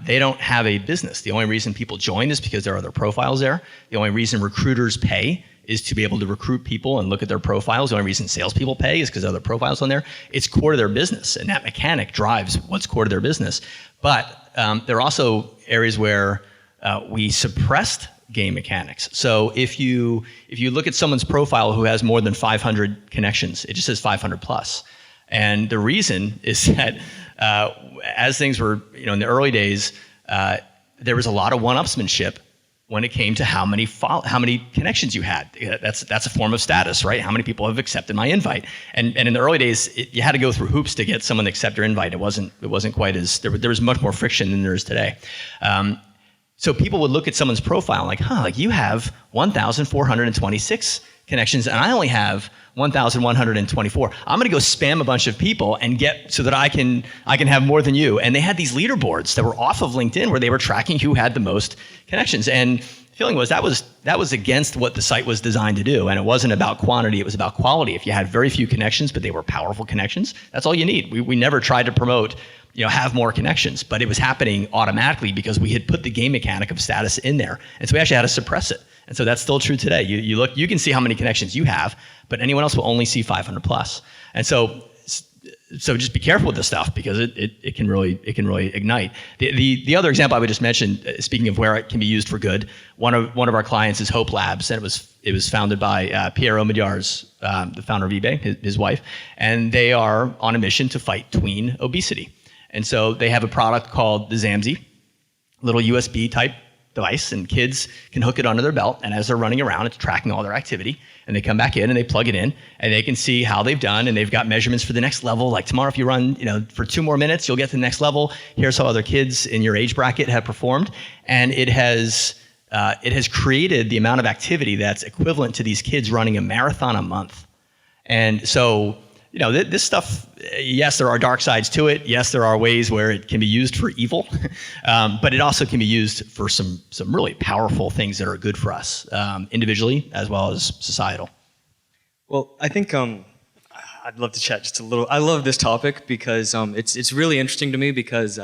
they don't have a business. The only reason people join is because there are other profiles there. The only reason recruiters pay is to be able to recruit people and look at their profiles. The only reason salespeople pay is because there are other profiles on there. It's core to their business, and that mechanic drives what's core to their business. But there are also areas where we suppressed game mechanics. So if you look at someone's profile who has more than 500 connections, it just says 500 plus. And the reason is that as things were, in the early days, there was a lot of one-upsmanship when it came to how many connections you had. That's a form of status, right? How many people have accepted my invite? And in the early days, you had to go through hoops to get someone to accept your invite. It wasn't quite as there was much more friction than there is today. So people would look at someone's profile like, you have 1,426 connections, and I only have 1,124. I'm going to go spam a bunch of people and get so that I can have more than you. And they had these leaderboards that were off of LinkedIn where they were tracking who had the most connections. And the feeling was that was against what the site was designed to do. And it wasn't about quantity; it was about quality. If you had very few connections, but they were powerful connections, that's all you need. We never tried to promote, have more connections, but it was happening automatically because we had put the game mechanic of status in there. And so we actually had to suppress it. And so that's still true today. You look, you can see how many connections you have, but anyone else will only see 500 plus. And so just be careful with this stuff because it can really ignite. The other example I would just mention, speaking of where it can be used for good, one of our clients is Hope Labs, and it was founded by Pierre Omidyar's, the founder of eBay, his wife, and they are on a mission to fight tween obesity. And so they have a product called the Zamzy, little USB type device, and kids can hook it under their belt, and as they're running around, it's tracking all their activity, and they come back in and they plug it in, and they can see how they've done, and they've got measurements for the next level. Like tomorrow, if you run for 2 more minutes, you'll get to the next level. Here's how other kids in your age bracket have performed, and it has created the amount of activity that's equivalent to these kids running a marathon a month. And so this stuff, yes, there are dark sides to it. Yes, there are ways where it can be used for evil, but it also can be used for some really powerful things that are good for us, individually as well as societal. Well, I think I'd love to chat just a little. I love this topic because it's really interesting to me because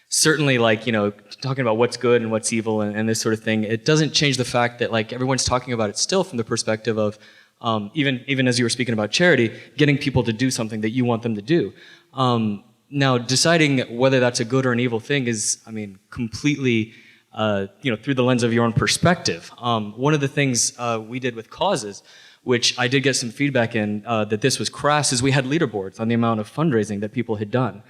certainly, talking about what's good and what's evil and this sort of thing, it doesn't change the fact that everyone's talking about it still from the perspective of even as you were speaking about charity, getting people to do something that you want them to do. Now, deciding whether that's a good or an evil thing is, completely, through the lens of your own perspective. One of the things we did with causes, which I did get some feedback in that this was crass, is we had leaderboards on the amount of fundraising that people had done.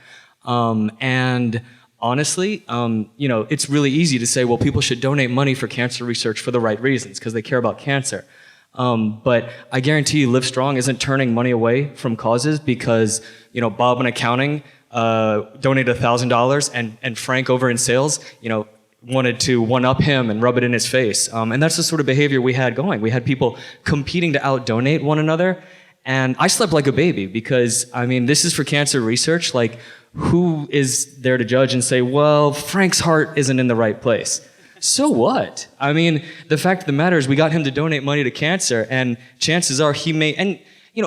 And honestly, it's really easy to say, well, people should donate money for cancer research for the right reasons, because they care about cancer. But I guarantee you Livestrong isn't turning money away from causes because, Bob in accounting donated $1,000 and Frank over in sales, wanted to one-up him and rub it in his face. And that's the sort of behavior we had going. We had people competing to out-donate one another. And I slept like a baby because, this is for cancer research. Who is there to judge and say, well, Frank's heart isn't in the right place? So what? The fact of the matter is we got him to donate money to cancer, and chances are he may, and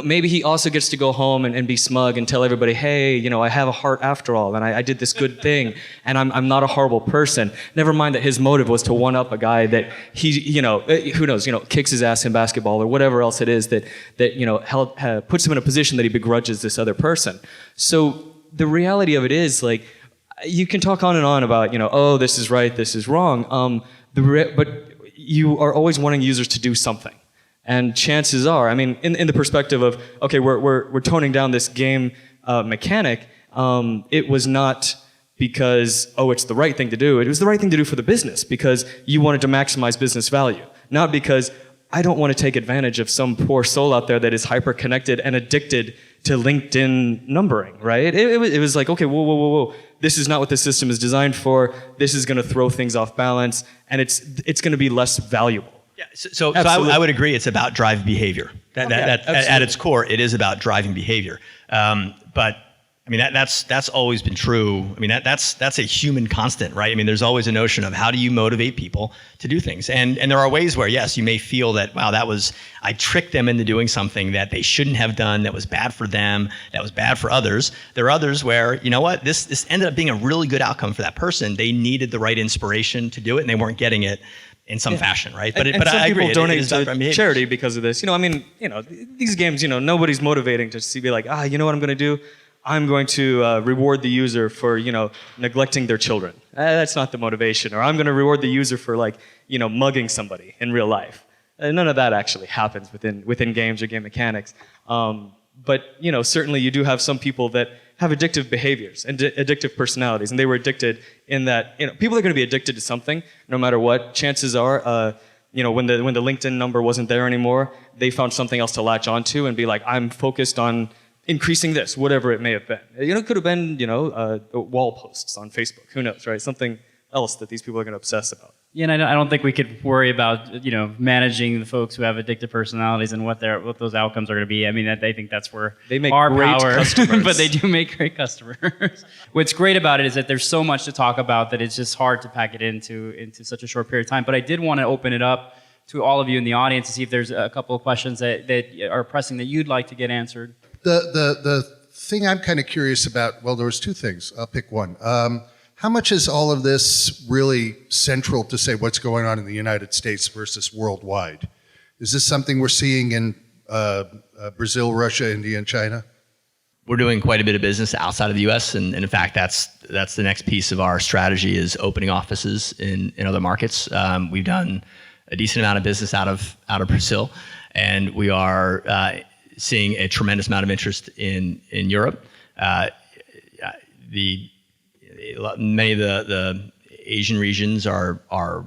maybe he also gets to go home and be smug and tell everybody, hey, I have a heart after all, and I did this good thing, and I'm not a horrible person. Never mind that his motive was to one-up a guy that he, who knows, kicks his ass in basketball or whatever else it is that puts him in a position that he begrudges this other person. So the reality of it is, you can talk on and on about, oh, this is right, this is wrong, but you are always wanting users to do something. And chances are, in the perspective of, okay, we're toning down this game mechanic, it was not because, oh, it's the right thing to do. It was the right thing to do for the business because you wanted to maximize business value, not because I don't want to take advantage of some poor soul out there that is hyper-connected and addicted to LinkedIn numbering, right? It was like, okay, whoa. This is not what the system is designed for. This is going to throw things off balance, and it's going to be less valuable. Yeah, so Absolutely. I would agree. It's about driving behavior. At absolutely. its core, it is about driving behavior. But I mean, that's always been true. I mean, that's a human constant, right? I mean, there's always a notion of how do you motivate people to do things, and there are ways where yes, you may feel that wow, I tricked them into doing something that they shouldn't have done, that was bad for them, that was bad for others. There are others where you know what, this ended up being a really good outcome for that person. They needed the right inspiration to do it, and they weren't getting it in some fashion, right? But And some I people agree. donate it is about to behaviors. charity because of this. I mean, these games, nobody's motivating to be like, you know what I'm going to do? I'm going to reward the user for, neglecting their children. That's not the motivation. Or I'm going to reward the user for mugging somebody in real life. None of that actually happens within games or game mechanics. But certainly you do have some people that have addictive behaviors and addictive personalities, and they were addicted in that people are going to be addicted to something no matter what. Chances are, when the LinkedIn number wasn't there anymore, they found something else to latch onto and be like, I'm focused on increasing this, whatever it may have been. It could have been wall posts on Facebook. Who knows, right? Something else that these people are going to obsess about. Yeah, and I don't think we could worry about managing the folks who have addictive personalities and what those outcomes are going to be. I mean, I think that's where They make our great power, customers. but they do make great customers. What's great about it is that there's so much to talk about that it's just hard to pack it into such a short period of time. But I did want to open it up to all of you in the audience to see if there's a couple of questions that are pressing that you'd like to get answered. The thing I'm kind of curious about, well, there was two things. I'll pick one. How much is all of this really central to say what's going on in the United States versus worldwide? Is this something we're seeing in Brazil, Russia, India, and China? We're doing quite a bit of business outside of the U.S., and in fact, that's the next piece of our strategy is opening offices in other markets. We've done a decent amount of business out of Brazil, and we are seeing a tremendous amount of interest in Europe. Many of the Asian regions are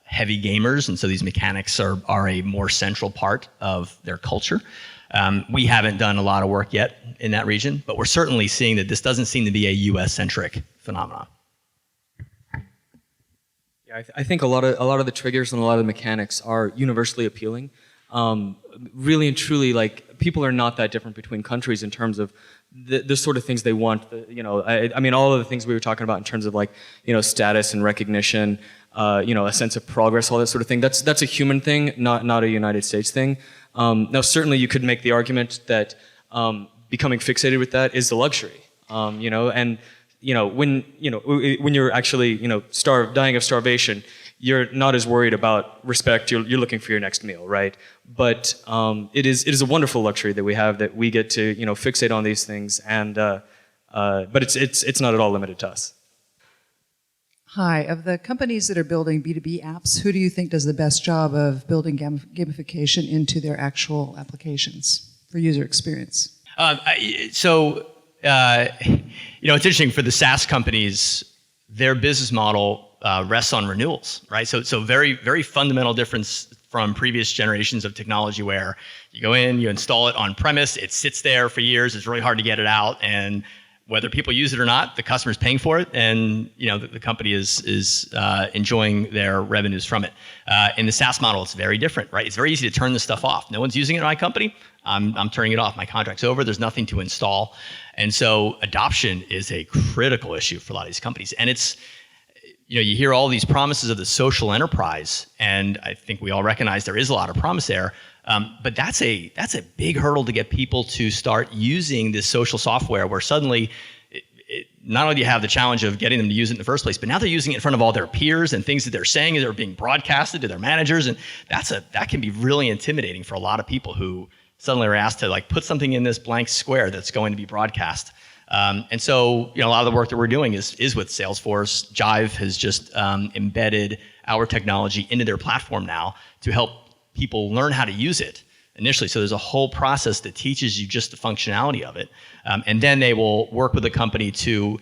heavy gamers, and so these mechanics are a more central part of their culture. We haven't done a lot of work yet in that region, but we're certainly seeing that this doesn't seem to be a U.S.-centric phenomenon. Yeah, I think a lot of the triggers and a lot of the mechanics are universally appealing. Really and truly, people are not that different between countries in terms of the sort of things they want. I mean, all of the things we were talking about in terms of status and recognition, a sense of progress, all that sort of thing. That's a human thing, not a United States thing. Now, certainly, you could make the argument that becoming fixated with that is a luxury. When you're actually dying of starvation, you're not as worried about respect. You're looking for your next meal, right? But it is a wonderful luxury that we have, that we get to fixate on these things, and but it's not at all limited to us. Hi, of the companies that are building B2B apps, who do you think does the best job of building gamification into their actual applications for user experience? It's interesting for the SaaS companies, their business model rests on renewals, right? So very, very fundamental difference from previous generations of technology where you go in, you install it on premise, it sits there for years, it's really hard to get it out, and whether people use it or not, the customer's paying for it, and the company is enjoying their revenues from it. In the SaaS model, it's very different, right? It's very easy to turn this stuff off. No one's using it in my company. I'm turning it off. My contract's over. There's nothing to install, and so adoption is a critical issue for a lot of these companies. And it's you hear all these promises of the social enterprise, and I think we all recognize there is a lot of promise there. But that's a big hurdle to get people to start using this social software, where suddenly not only do you have the challenge of getting them to use it in the first place, but now they're using it in front of all their peers, and things that they're saying are being broadcasted to their managers, and that can be really intimidating for a lot of people who suddenly are asked to put something in this blank square that's going to be broadcast. And so a lot of the work that we're doing is with Salesforce. Jive has just embedded our technology into their platform now to help people learn how to use it initially. So there's a whole process that teaches you just the functionality of it. And then they will work with the company to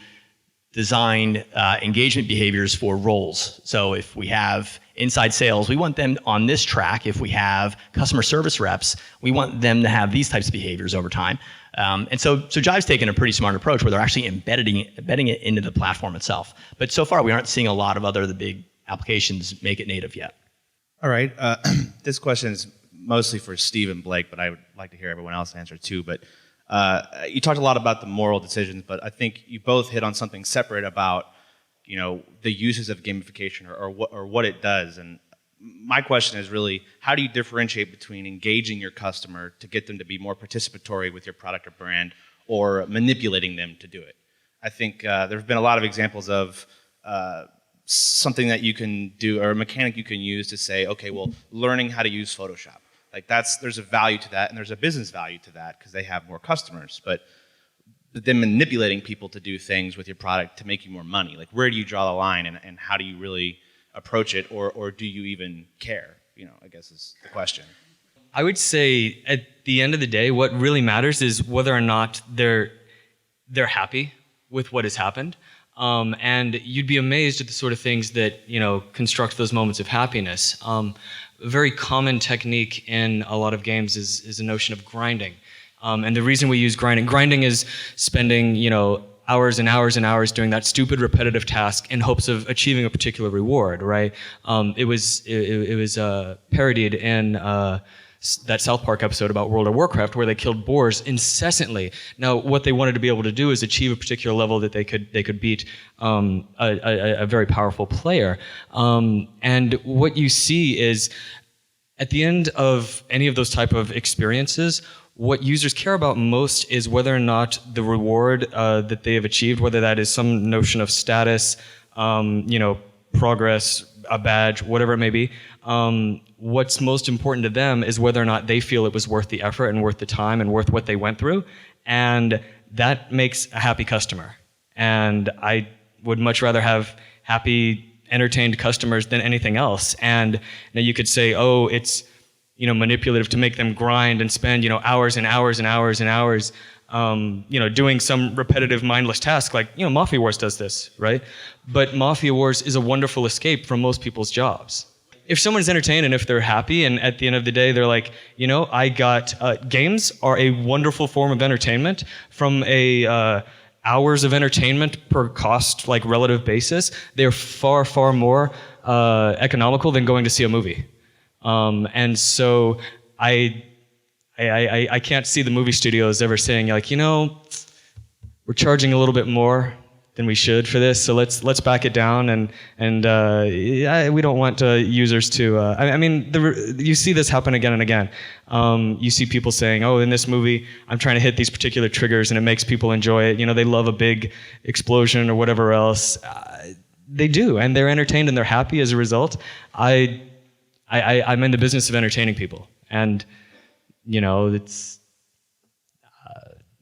design engagement behaviors for roles. So if we have inside sales, we want them on this track. If we have customer service reps, we want them to have these types of behaviors over time. And so Jive's taken a pretty smart approach where they're actually embedding it into the platform itself. But so far, we aren't seeing a lot of the big applications make it native yet. All right. This question is mostly for Steve and Blake, but I would like to hear everyone else answer too. But you talked a lot about the moral decisions, but I think you both hit on something separate about, you know, the uses of gamification or what it does. And my question is really, how do you differentiate between engaging your customer to get them to be more participatory with your product or brand, or manipulating them to do it? I think there have been a lot of examples of something that you can do, or a mechanic you can use to say, okay, well, learning how to use Photoshop. Like there's a value to that, and there's a business value to that because they have more customers. But then manipulating people to do things with your product to make you more money, like where do you draw the line, and how do you really approach it, or do you even care? You know, I guess is the question. I would say at the end of the day, what really matters is whether or not they're happy with what has happened. And you'd be amazed at the sort of things that, you know, construct those moments of happiness. A very common technique in a lot of games is a notion of grinding. And the reason we use grinding is spending, you know, hours and hours and hours doing that stupid repetitive task in hopes of achieving a particular reward, right? It was parodied in that South Park episode about World of Warcraft where they killed boars incessantly. Now, what they wanted to be able to do is achieve a particular level that they could beat a very powerful player. And what you see is, at the end of any of those type of experiences, what users care about most is whether or not the reward that they have achieved, whether that is some notion of status, you know, progress, a badge, whatever it may be, what's most important to them is whether or not they feel it was worth the effort and worth the time and worth what they went through. And that makes a happy customer. And I would much rather have happy, entertained customers than anything else. And now you could say, oh, it's, you know, manipulative to make them grind and spend, you know, hours and hours and hours and hours, you know, doing some repetitive, mindless task, like, you know, Mafia Wars does this, right? But Mafia Wars is a wonderful escape from most people's jobs. If someone's entertained and if they're happy, and at the end of the day they're like, you know, I got games are a wonderful form of entertainment from a hours of entertainment per cost, like relative basis. They're far, far more economical than going to see a movie. And so I can't see the movie studios ever saying, like, you know, we're charging a little bit more than we should for this, so let's back it down, and we don't want users to. I mean, you see this happen again and again. You see people saying, "Oh, in this movie, I'm trying to hit these particular triggers, and it makes people enjoy it. You know, they love a big explosion or whatever else." They do, and they're entertained and they're happy as a result. I'm in the business of entertaining people, and you know, it's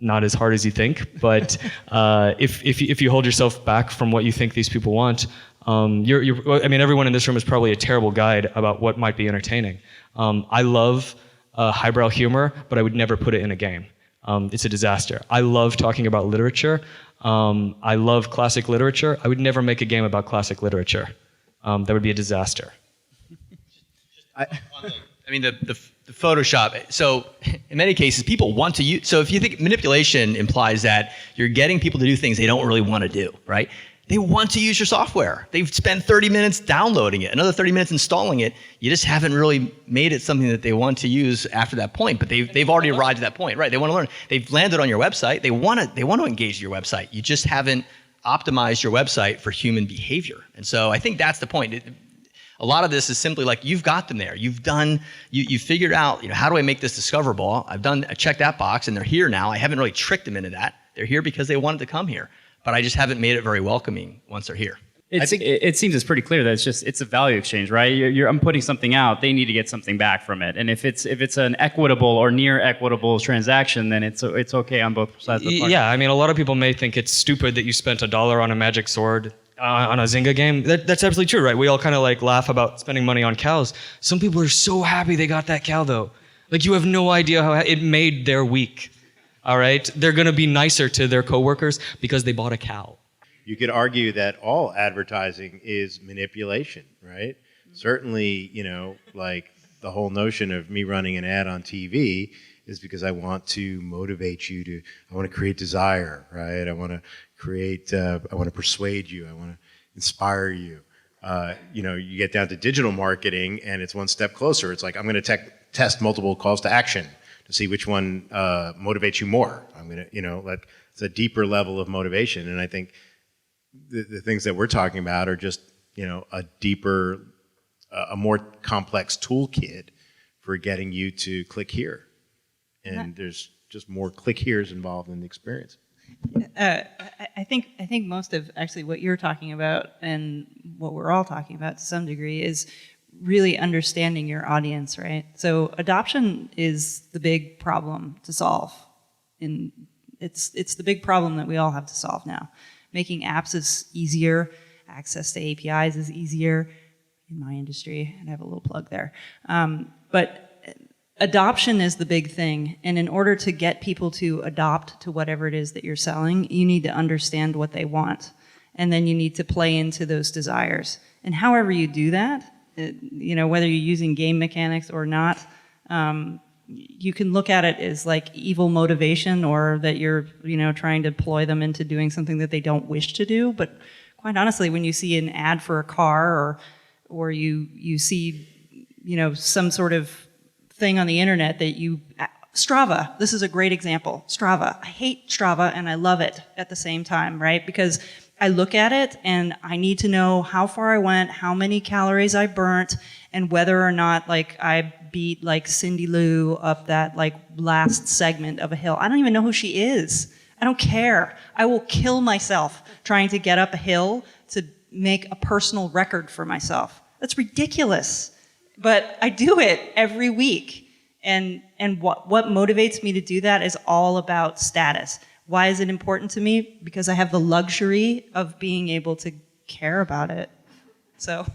not as hard as you think. But if you hold yourself back from what you think these people want, I mean, everyone in this room is probably a terrible guide about what might be entertaining. I love highbrow humor, but I would never put it in a game. It's a disaster. I love talking about literature. I love classic literature. I would never make a game about classic literature. That would be a disaster. I mean, the Photoshop. So in many cases, people want to use. So if you think manipulation implies that you're getting people to do things they don't really want to do, right? They want to use your software. They've spent 30 minutes downloading it, another 30 minutes installing it. You just haven't really made it something that they want to use after that point. But they've already arrived at that point, right? They want to learn. They've landed on your website. They want to engage your website. You just haven't optimized your website for human behavior. And so I think that's the point. A lot of this is simply like, you've got them there. You figured out, you know, how do I make this discoverable? I checked that box, and they're here now. I haven't really tricked them into that. They're here because they wanted to come here, but I just haven't made it very welcoming once they're here. I think it seems it's pretty clear that it's a value exchange, right? I'm putting something out, they need to get something back from it, and if it's an equitable or near equitable transaction, then it's okay on both sides of the party. Yeah, I mean, a lot of people may think it's stupid that you spent $1 on a magic sword on a Zynga game. That's absolutely true, right? We all kind of like laugh about spending money on cows. Some people are so happy they got that cow, though. Like, you have no idea how it made their week. All right, they're going to be nicer to their coworkers because they bought a cow. You could argue that all advertising is manipulation, right? Certainly, you know, like the whole notion of me running an ad on TV is because I want to motivate you I want to create desire, right? I want to persuade you. I want to inspire you. You get down to digital marketing, and it's one step closer. It's like, I'm going to test multiple calls to action to see which one motivates you more. I'm going to, it's a deeper level of motivation. And I think the things that we're talking about are just, a deeper, a more complex toolkit for getting you to click here. And there's just more click here's involved in the experience. I think most of actually what you're talking about and what we're all talking about to some degree is really understanding your audience, right? So adoption is the big problem to solve. It's the big problem that we all have to solve now. Making apps is easier, access to APIs is easier in my industry, and I have a little plug there. But adoption is the big thing, and in order to get people to adopt to whatever it is that you're selling, you need to understand what they want, and then you need to play into those desires. And however you do that, whether you're using game mechanics or not, you can look at it as like evil motivation, or that you're trying to ploy them into doing something that they don't wish to do. But quite honestly, when you see an ad for a car, or you see some sort of thing on the internet that Strava, this is a great example. Strava, I hate Strava and I love it at the same time, right? Because I look at it and I need to know how far I went, how many calories I burnt, and whether or not I beat Cindy Lou up that last segment of a hill. I don't even know who she is. I don't care. I will kill myself trying to get up a hill to make a personal record for myself. That's ridiculous. But I do it every week. And what motivates me to do that is all about status. Why is it important to me? Because I have the luxury of being able to care about it. So.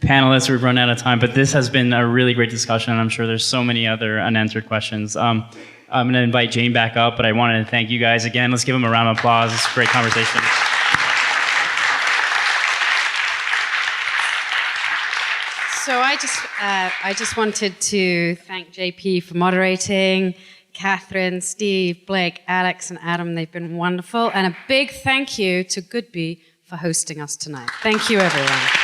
Panelists, we've run out of time, but this has been a really great discussion. I'm sure there's so many other unanswered questions. I'm going to invite Jane back up, but I wanted to thank you guys again. Let's give them a round of applause. It's a great conversation. So I just wanted to thank JP for moderating, Catherine, Steve, Blake, Alex, and Adam. They've been wonderful. And a big thank you to Goodby for hosting us tonight. Thank you, everyone.